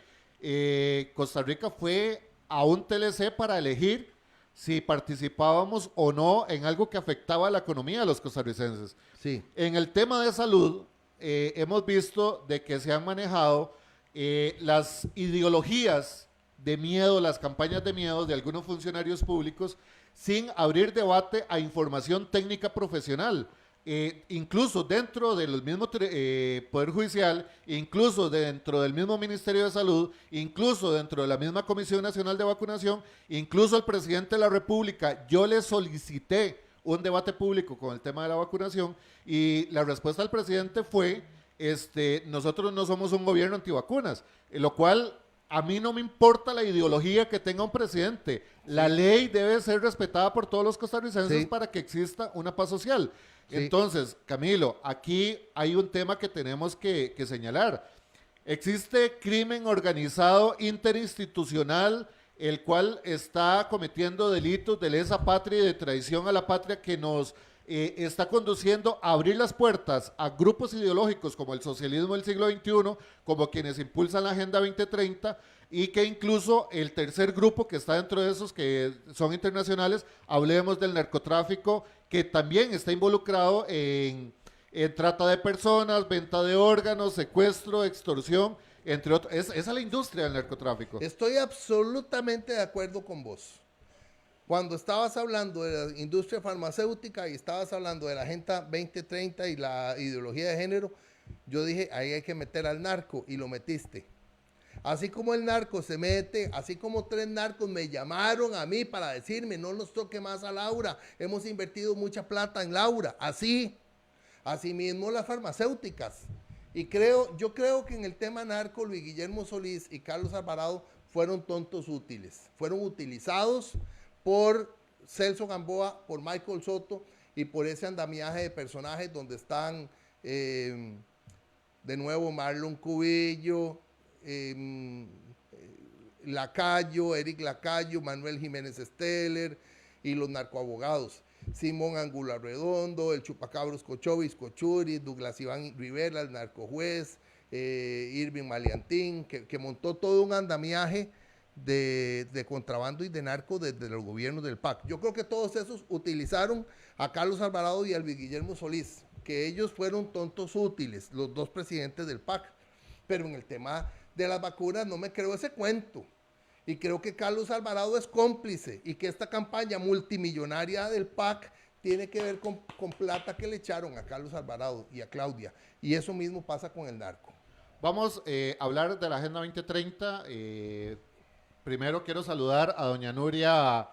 Costa Rica fue a un TLC para elegir si participábamos o no en algo que afectaba a la economía de los costarricenses. Sí. En el tema de salud, hemos visto de que se han manejado las ideologías de miedo, las campañas de miedo de algunos funcionarios públicos sin abrir debate a información técnica profesional. Incluso dentro del mismo Poder Judicial, incluso dentro del mismo Ministerio de Salud, incluso dentro de la misma Comisión Nacional de Vacunación, incluso el presidente de la República, yo le solicité un debate público con el tema de la vacunación y la respuesta del presidente fue, nosotros no somos un gobierno antivacunas, lo cual a mí no me importa la ideología que tenga un presidente, la ley debe ser respetada por todos los costarricenses para que exista una paz social. Sí. Entonces, Camilo, aquí hay un tema que tenemos que señalar. Existe crimen organizado interinstitucional, el cual está cometiendo delitos de lesa patria y de traición a la patria que nos está conduciendo a abrir las puertas a grupos ideológicos como el socialismo del siglo XXI, como quienes impulsan la Agenda 2030, y que incluso el tercer grupo que está dentro de esos, que son internacionales, hablemos del narcotráfico, que también está involucrado en trata de personas, venta de órganos, secuestro, extorsión, entre otros. Esa es la industria del narcotráfico. Estoy absolutamente de acuerdo con vos. Cuando estabas hablando de la industria farmacéutica y estabas hablando de la Agenda 2030 y la ideología de género, yo dije, ahí hay que meter al narco, y lo metiste. Así como el narco se mete, así como 3 narcos me llamaron a mí para decirme, no nos toque más a Laura, hemos invertido mucha plata en Laura, así mismo las farmacéuticas. Y yo creo que en el tema narco, Luis Guillermo Solís y Carlos Alvarado fueron tontos útiles, fueron utilizados por Celso Gamboa, por Michael Soto y por ese andamiaje de personajes donde están de nuevo Marlon Cubillo, Lacayo, Eric Lacayo, Manuel Jiménez Steller y los narcoabogados. Simón Angular Redondo, el Chupacabros Cochovis, Cochuri, Douglas Iván Rivera, el narcojuez, Irving Maliantín, que montó todo un andamiaje de contrabando y de narco desde los gobiernos del PAC. Yo creo que todos esos utilizaron a Carlos Alvarado y a Luis Guillermo Solís, que ellos fueron tontos útiles, los dos presidentes del PAC. Pero en el tema de las vacunas no me creo ese cuento. Y creo que Carlos Alvarado es cómplice y que esta campaña multimillonaria del PAC tiene que ver con plata que le echaron a Carlos Alvarado y a Claudia. Y eso mismo pasa con el narco. Vamos a hablar de la Agenda 2030. Primero quiero saludar a doña Nuria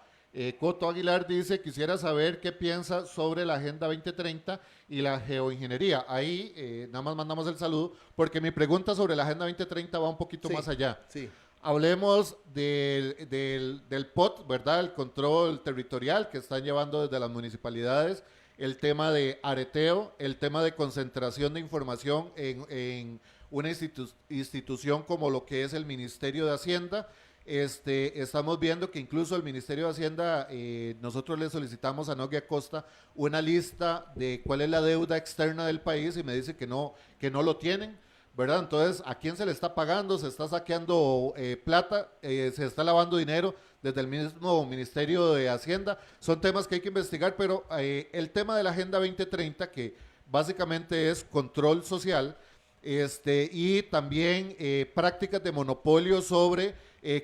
Coto Aguilar. Dice, quisiera saber qué piensa sobre la Agenda 2030 y la geoingeniería. Ahí nada más mandamos el saludo, porque mi pregunta sobre la Agenda 2030 va un poquito más allá. Sí. Hablemos del POT, ¿verdad? El control territorial que están llevando desde las municipalidades, el tema de areteo, el tema de concentración de información en una institución como lo que es el Ministerio de Hacienda. Estamos viendo que incluso el Ministerio de Hacienda, nosotros le solicitamos a Nogui Acosta una lista de cuál es la deuda externa del país y me dice que no lo tienen, ¿verdad? Entonces, ¿a quién se le está pagando? ¿Se está saqueando plata? ¿Se está lavando dinero desde el mismo Ministerio de Hacienda? Son temas que hay que investigar, pero el tema de la Agenda 2030, que básicamente es control social, y también prácticas de monopolio sobre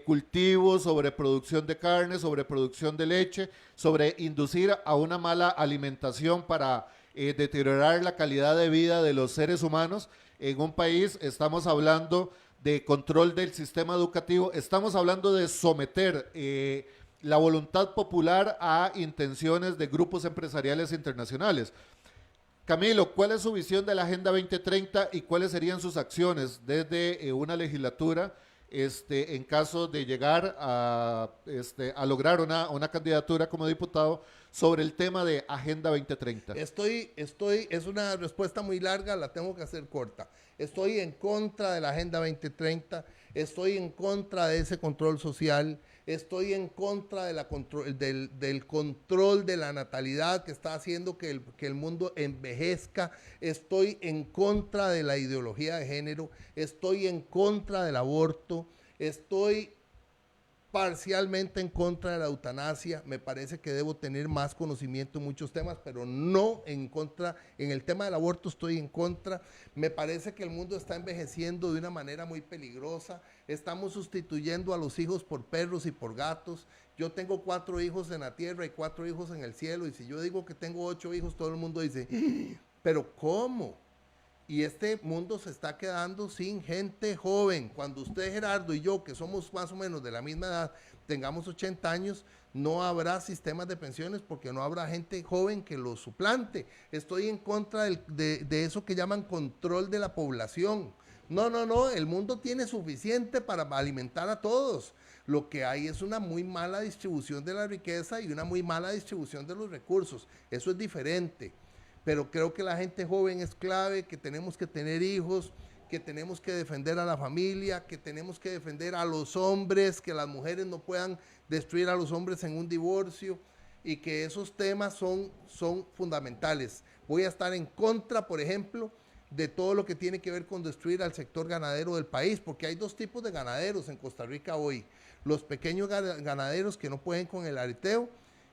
cultivos, sobre producción de carne, sobre producción de leche, sobre inducir a una mala alimentación para deteriorar la calidad de vida de los seres humanos. En un país estamos hablando de control del sistema educativo, estamos hablando de someter la voluntad popular a intenciones de grupos empresariales internacionales. Camilo, ¿cuál es su visión de la Agenda 2030 y cuáles serían sus acciones desde una legislatura en caso de llegar a lograr una candidatura como diputado sobre el tema de Agenda 2030? Es una respuesta muy larga, la tengo que hacer corta. Estoy en contra de la Agenda 2030, estoy en contra de ese control social, estoy en contra del control de la natalidad que está haciendo que el mundo envejezca, estoy en contra de la ideología de género, estoy en contra del aborto, estoy parcialmente en contra de la eutanasia. Me parece que debo tener más conocimiento en muchos temas, pero no en contra. En el tema del aborto estoy en contra. Me parece que el mundo está envejeciendo de una manera muy peligrosa. Estamos sustituyendo a los hijos por perros y por gatos. Yo tengo 4 hijos en la tierra y 4 hijos en el cielo, y si yo digo que tengo 8 hijos, todo el mundo dice, ¿pero cómo? Y este mundo se está quedando sin gente joven. Cuando usted, Gerardo, y yo, que somos más o menos de la misma edad, tengamos 80 años, no habrá sistemas de pensiones porque no habrá gente joven que lo suplante. Estoy en contra de eso que llaman control de la población. No, el mundo tiene suficiente para alimentar a todos. Lo que hay es una muy mala distribución de la riqueza y una muy mala distribución de los recursos. Eso es diferente. Pero creo que la gente joven es clave, que tenemos que tener hijos, que tenemos que defender a la familia, que tenemos que defender a los hombres, que las mujeres no puedan destruir a los hombres en un divorcio, y que esos temas son fundamentales. Voy a estar en contra, por ejemplo, de todo lo que tiene que ver con destruir al sector ganadero del país, porque hay 2 tipos de ganaderos en Costa Rica hoy: los pequeños ganaderos que no pueden con el areteo,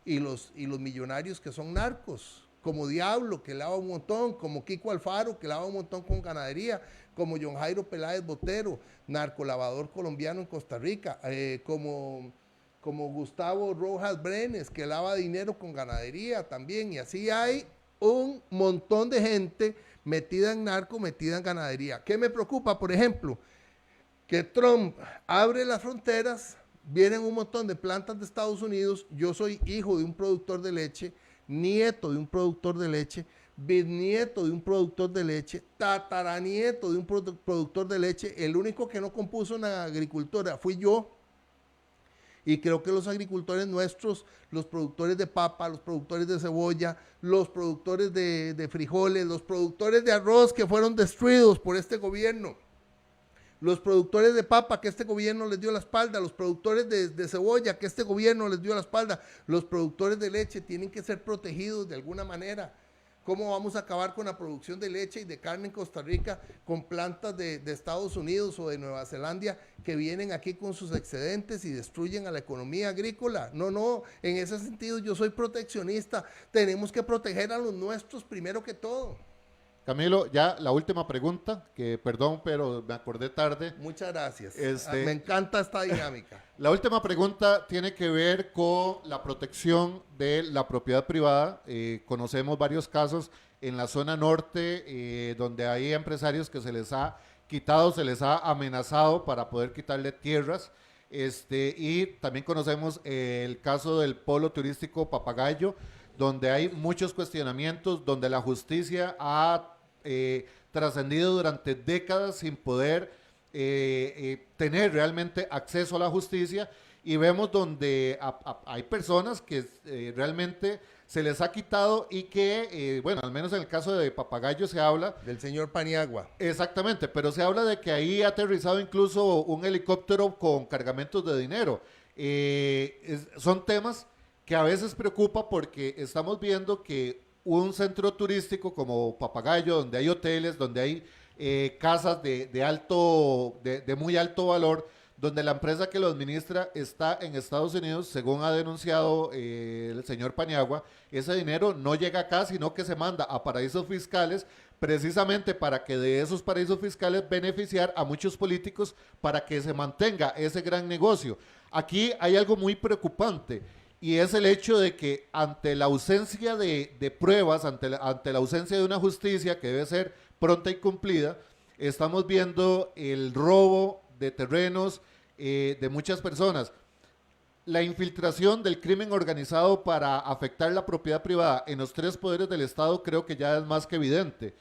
y los millonarios que son narcos, como Diablo, que lava un montón, como Kiko Alfaro, que lava un montón con ganadería, como John Jairo Peláez Botero, narcolavador colombiano en Costa Rica, como Gustavo Rojas Brenes, que lava dinero con ganadería también, y así hay un montón de gente metida en narco, metida en ganadería. ¿Qué me preocupa? Por ejemplo, que Trump abre las fronteras, vienen un montón de plantas de Estados Unidos. Yo soy hijo de un productor de leche, nieto de un productor de leche, bisnieto de un productor de leche, tataranieto de un productor de leche. El único que no compuso una agricultora fui yo. Y creo que los agricultores nuestros, los productores de papa, los productores de cebolla, los productores de frijoles, los productores de arroz que fueron destruidos por este gobierno, los productores de papa que este gobierno les dio la espalda, los productores de cebolla que este gobierno les dio la espalda, los productores de leche tienen que ser protegidos de alguna manera. ¿Cómo vamos a acabar con la producción de leche y de carne en Costa Rica con plantas de Estados Unidos o de Nueva Zelanda que vienen aquí con sus excedentes y destruyen a la economía agrícola? No, en ese sentido yo soy proteccionista. Tenemos que proteger a los nuestros primero que todo. Camilo, ya la última pregunta, que perdón, pero me acordé tarde. Muchas gracias. Me encanta esta dinámica. La última pregunta tiene que ver con la protección de la propiedad privada. Conocemos varios casos en la zona norte donde hay empresarios que se les ha quitado, se les ha amenazado para poder quitarle tierras. Y también conocemos el caso del polo turístico Papagayo, donde hay muchos cuestionamientos, donde la justicia ha trascendido durante décadas sin poder tener realmente acceso a la justicia, y vemos donde hay personas que realmente se les ha quitado y que, bueno, al menos en el caso de Papagayo se habla del señor Paniagua. Exactamente, pero se habla de que ahí ha aterrizado incluso un helicóptero con cargamentos de dinero. Son temas que a veces preocupa porque estamos viendo que un centro turístico como Papagayo, donde hay hoteles, donde hay casas de muy alto valor, donde la empresa que lo administra está en Estados Unidos, según ha denunciado el señor Paniagua, ese dinero no llega acá, sino que se manda a paraísos fiscales, precisamente para que de esos paraísos fiscales beneficiar a muchos políticos para que se mantenga ese gran negocio. Aquí hay algo muy preocupante, y es el hecho de que ante la ausencia de pruebas, ante la ausencia de una justicia que debe ser pronta y cumplida, estamos viendo el robo de terrenos de muchas personas. La infiltración del crimen organizado para afectar la propiedad privada en los tres poderes del Estado creo que ya es más que evidente.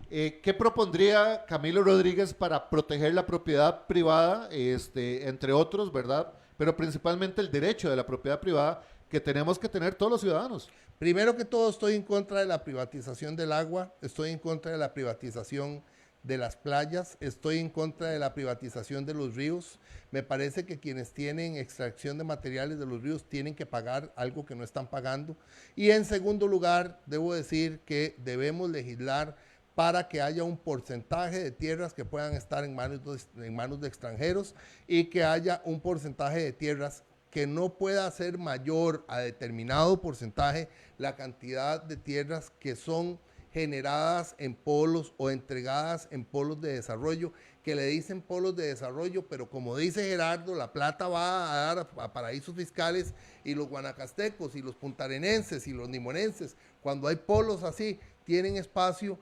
¿Qué propondría Camilo Rodríguez para proteger la propiedad privada, entre otros, verdad? Pero principalmente el derecho de la propiedad privada que tenemos que tener todos los ciudadanos? Primero que todo, estoy en contra de la privatización del agua, estoy en contra de la privatización de las playas, estoy en contra de la privatización de los ríos. Me parece que quienes tienen extracción de materiales de los ríos tienen que pagar algo que no están pagando. Y en segundo lugar, debo decir que debemos legislar para que haya un porcentaje de tierras que puedan estar en manos de extranjeros, y que haya un porcentaje de tierras que no pueda ser mayor a determinado porcentaje la cantidad de tierras que son generadas en polos o entregadas en polos de desarrollo, que le dicen polos de desarrollo, pero como dice Gerardo, la plata va a dar a paraísos fiscales, y los guanacastecos y los puntarenenses y los limonenses, cuando hay polos así, tienen espacio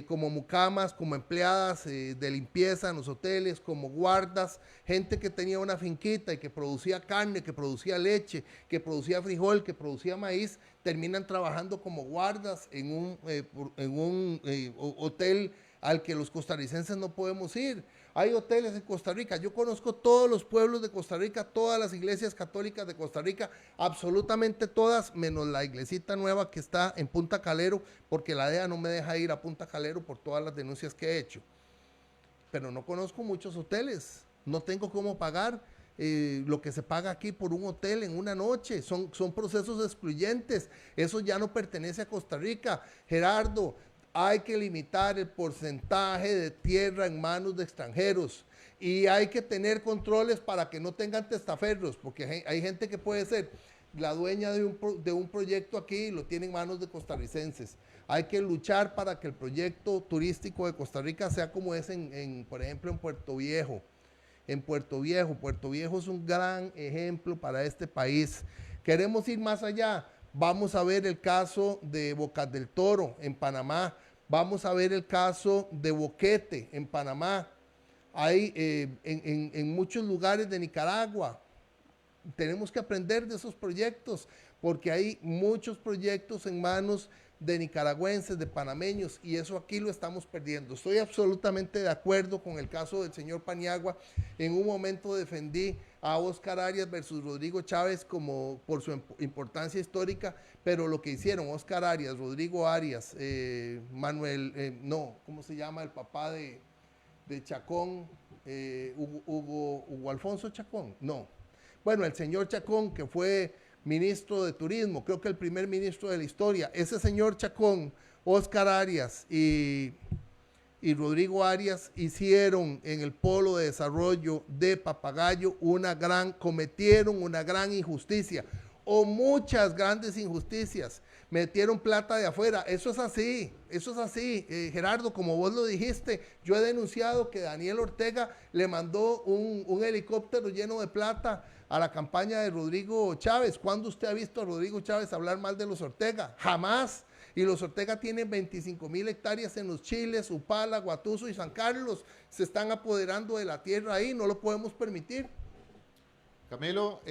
como mucamas, como empleadas de limpieza en los hoteles, como guardas, gente que tenía una finquita y que producía carne, que producía leche, que producía frijol, que producía maíz, terminan trabajando como guardas en un hotel al que los costarricenses no podemos ir. Hay hoteles en Costa Rica, yo conozco todos los pueblos de Costa Rica, todas las iglesias católicas de Costa Rica, absolutamente todas, menos la iglesita nueva que está en Punta Calero, porque la DEA no me deja ir a Punta Calero por todas las denuncias que he hecho. Pero no conozco muchos hoteles, no tengo cómo pagar lo que se paga aquí por un hotel en una noche, son procesos excluyentes, eso ya no pertenece a Costa Rica. Gerardo, hay que limitar el porcentaje de tierra en manos de extranjeros, y hay que tener controles para que no tengan testaferros, porque hay gente que puede ser la dueña de un proyecto aquí y lo tiene en manos de costarricenses. Hay que luchar para que el proyecto turístico de Costa Rica sea como es por ejemplo, en Puerto Viejo. Puerto Viejo es un gran ejemplo para este país. Queremos ir más allá. Vamos a ver el caso de Bocas del Toro en Panamá. Vamos a ver el caso de Boquete en Panamá. Hay en muchos lugares de Nicaragua. Tenemos que aprender de esos proyectos, porque hay muchos proyectos en manos de nicaragüenses, de panameños, y eso aquí lo estamos perdiendo. Estoy absolutamente de acuerdo con el caso del señor Paniagua. En un momento defendí a Oscar Arias versus Rodrigo Chávez por su importancia histórica, pero lo que hicieron Oscar Arias, Rodrigo Arias, ¿cómo se llama el papá de Chacón? Hugo Alfonso Chacón, no. Bueno, el señor Chacón, que fue ministro de Turismo, creo que el primer ministro de la historia, ese señor Chacón, Oscar Arias y Rodrigo Arias hicieron en el polo de desarrollo de Papagayo cometieron una gran injusticia, o muchas grandes injusticias. metieron plata de afuera. Eso es así, Gerardo, como vos lo dijiste, yo he denunciado que Daniel Ortega le mandó un helicóptero lleno de plata a la campaña de Rodrigo Chávez. ¿Cuándo usted ha visto a Rodrigo Chávez hablar mal de los Ortega? Jamás. Y los Ortega tienen 25,000 hectáreas en los Chiles, Upala, Guatuso y San Carlos. Se están apoderando de la tierra ahí, no lo podemos permitir. Camilo,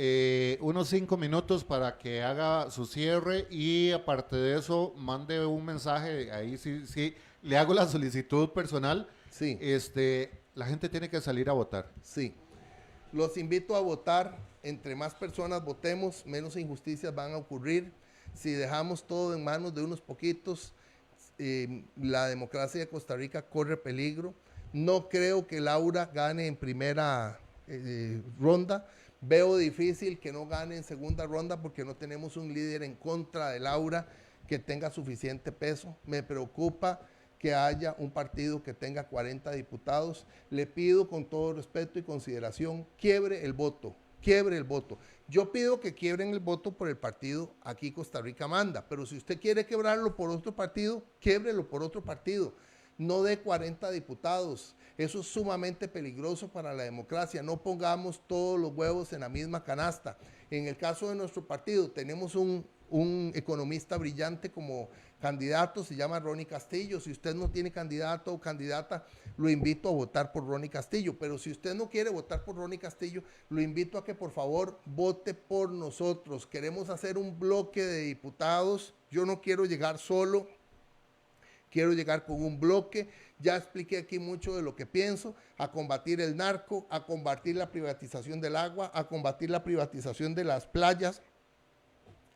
unos 5 minutos para que haga su cierre y aparte de eso, mande un mensaje, ahí sí, le hago la solicitud personal. Sí. La gente tiene que salir a votar. Sí. Los invito a votar. Entre más personas votemos, menos injusticias van a ocurrir. Si dejamos todo en manos de unos poquitos, la democracia de Costa Rica corre peligro. No creo que Laura gane en primera ronda. Veo difícil que no gane en segunda ronda porque no tenemos un líder en contra de Laura que tenga suficiente peso. Me preocupa que haya un partido que tenga 40 diputados. Le pido con todo respeto y consideración, quiebre el voto. Yo pido que quiebren el voto por el partido Aquí Costa Rica Manda, pero si usted quiere quebrarlo por otro partido, quiebrelo por otro partido. No dé 40 diputados. Eso es sumamente peligroso para la democracia. No pongamos todos los huevos en la misma canasta. En el caso de nuestro partido, tenemos un economista brillante como candidato, se llama Ronnie Castillo. Si usted no tiene candidato o candidata, lo invito a votar por Ronnie Castillo. Pero si usted no quiere votar por Ronnie Castillo, lo invito a que por favor vote por nosotros. Queremos hacer un bloque de diputados. Yo no quiero llegar solo. Quiero llegar con un bloque, ya expliqué aquí mucho de lo que pienso, a combatir el narco, a combatir la privatización del agua, a combatir la privatización de las playas,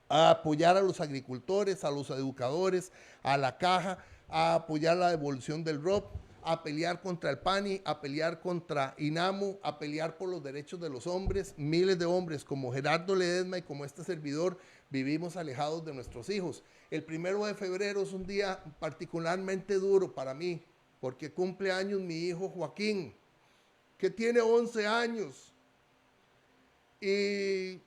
a apoyar a los agricultores, a los educadores, a la caja, a apoyar la devolución del ROP, a pelear contra el PANI, a pelear contra INAMU, a pelear por los derechos de los hombres. Miles de hombres como Gerardo Ledesma y como este servidor vivimos alejados de nuestros hijos. El 1 de febrero es un día particularmente duro para mí, porque cumple años mi hijo Joaquín, que tiene 11 años. Y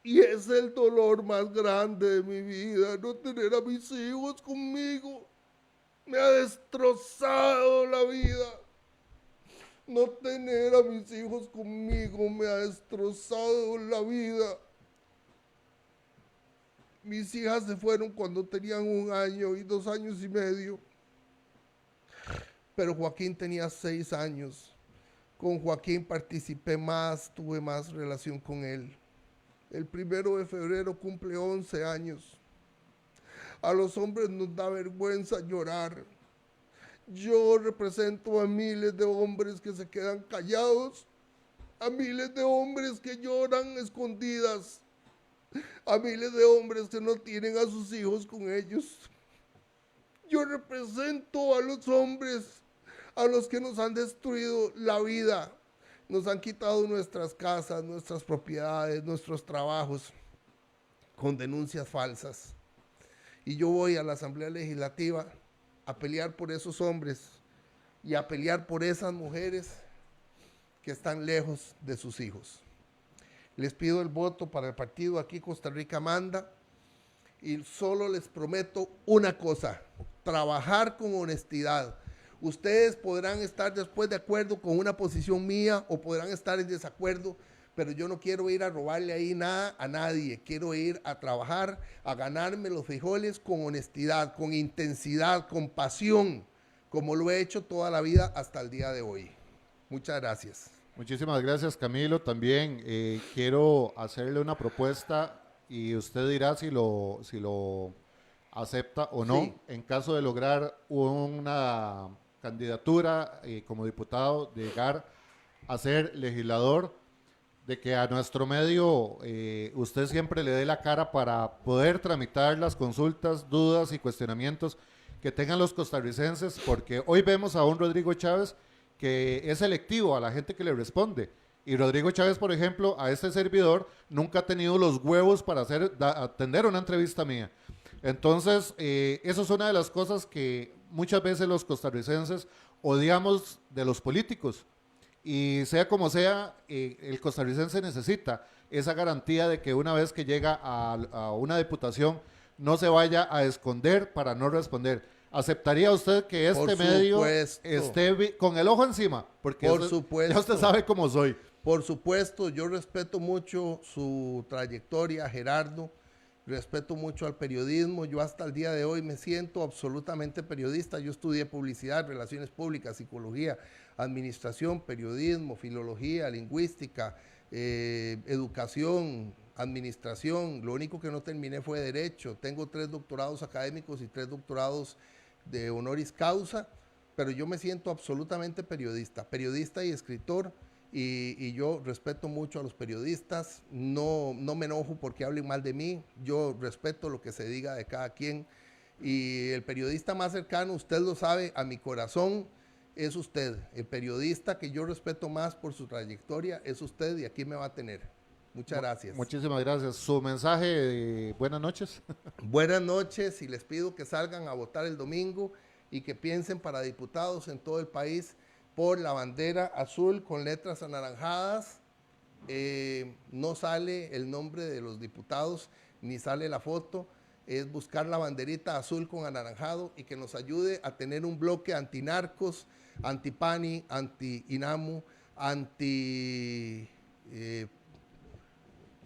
es el dolor más grande de mi vida, no tener a mis hijos conmigo. Me ha destrozado la vida. No tener a mis hijos conmigo me ha destrozado la vida. Mis hijas se fueron cuando tenían 1 año y 2 años y medio. Pero Joaquín tenía 6 años. Con Joaquín participé más, tuve más relación con él. El 1 de febrero cumple 11 años. A los hombres nos da vergüenza llorar. Yo represento a miles de hombres que se quedan callados, a miles de hombres que lloran escondidas, a miles de hombres que no tienen a sus hijos con ellos. Yo represento a los hombres, a los que nos han destruido la vida, nos han quitado nuestras casas, nuestras propiedades, nuestros trabajos, con denuncias falsas. Y yo voy a la Asamblea Legislativa a pelear por esos hombres y a pelear por esas mujeres que están lejos de sus hijos. Les pido el voto para el partido Aquí Costa Rica Manda y solo les prometo una cosa, trabajar con honestidad. Ustedes podrán estar después de acuerdo con una posición mía o podrán estar en desacuerdo, pero yo no quiero ir a robarle ahí nada a nadie. Quiero ir a trabajar, a ganarme los frijoles con honestidad, con intensidad, con pasión, como lo he hecho toda la vida hasta el día de hoy. Muchas gracias. Muchísimas gracias, Camilo. También quiero hacerle una propuesta y usted dirá si lo acepta o no. Sí. En caso de lograr una candidatura como diputado, de llegar a ser legislador, de que a nuestro medio usted siempre le dé la cara para poder tramitar las consultas, dudas y cuestionamientos que tengan los costarricenses, porque hoy vemos a un Rodrigo Chávez que es selectivo a la gente que le responde. Y Rodrigo Chávez, por ejemplo, a este servidor nunca ha tenido los huevos para atender una entrevista mía. Entonces, eso es una de las cosas que muchas veces los costarricenses odiamos de los políticos, Y sea como sea, el costarricense necesita esa garantía de que una vez que llega a una diputación no se vaya a esconder para no responder. ¿Aceptaría usted que este medio esté con el ojo encima? Porque por supuesto. Ya usted sabe cómo soy. Por supuesto, yo respeto mucho su trayectoria, Gerardo. Respeto mucho al periodismo. Yo hasta el día de hoy me siento absolutamente periodista. Yo estudié publicidad, relaciones públicas, psicología, administración, periodismo, filología, lingüística, educación, administración. Lo único que no terminé fue derecho. Tengo 3 doctorados académicos y 3 doctorados de honoris causa, pero yo me siento absolutamente periodista y escritor. Y yo respeto mucho a los periodistas, no me enojo porque hablen mal de mí, yo respeto lo que se diga de cada quien. Y el periodista más cercano, usted lo sabe, a mi corazón es usted. El periodista que yo respeto más por su trayectoria es usted y aquí me va a tener. Muchas gracias. Muchísimas gracias. Su mensaje, buenas noches. Buenas noches y les pido que salgan a votar el domingo y que piensen para diputados en todo el país por la bandera azul con letras anaranjadas. No sale el nombre de los diputados ni sale la foto, es buscar la banderita azul con anaranjado y que nos ayude a tener un bloque antinarcos, antipani, anti-inamu, anti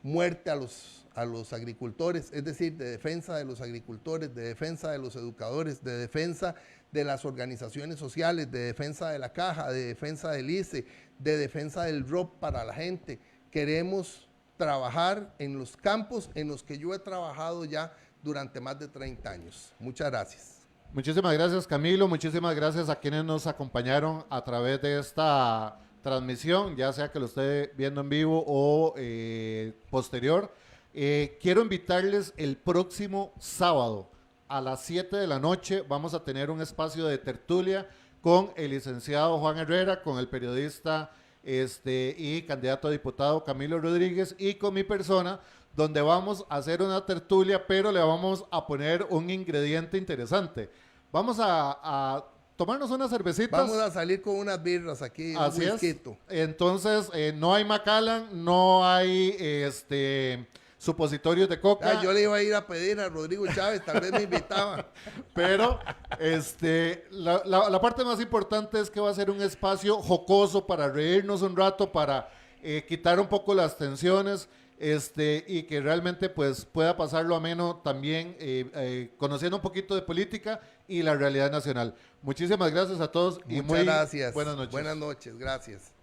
muerte a los agricultores, es decir, de defensa de los agricultores, de defensa de los educadores, de defensa de las organizaciones sociales, de defensa de la caja, de defensa del ICE, de defensa del ROP para la gente. Queremos trabajar en los campos en los que yo he trabajado ya durante más de 30 años. Muchas gracias. Muchísimas gracias, Camilo. Muchísimas gracias a quienes nos acompañaron a través de esta transmisión, ya sea que lo esté viendo en vivo o posterior. Quiero invitarles el próximo sábado a las 7 de la noche. Vamos a tener un espacio de tertulia con el licenciado Juan Herrera, con el periodista y candidato a diputado Camilo Rodríguez y con mi persona, donde vamos a hacer una tertulia, pero le vamos a poner un ingrediente interesante. Vamos a tomarnos unas cervecitas. Vamos a salir con unas birras aquí. Así es. Entonces, no hay Macallan, no hay supositorios de coca. Yo le iba a ir a pedir a Rodrigo Chávez, tal vez me invitaba. Pero la parte más importante es que va a ser un espacio jocoso para reírnos un rato, para quitar un poco las tensiones. Y que realmente pues pueda pasarlo ameno también conociendo un poquito de política y la realidad nacional. Muchísimas gracias a todos. Muchas gracias. Buenas noches. Buenas noches, gracias.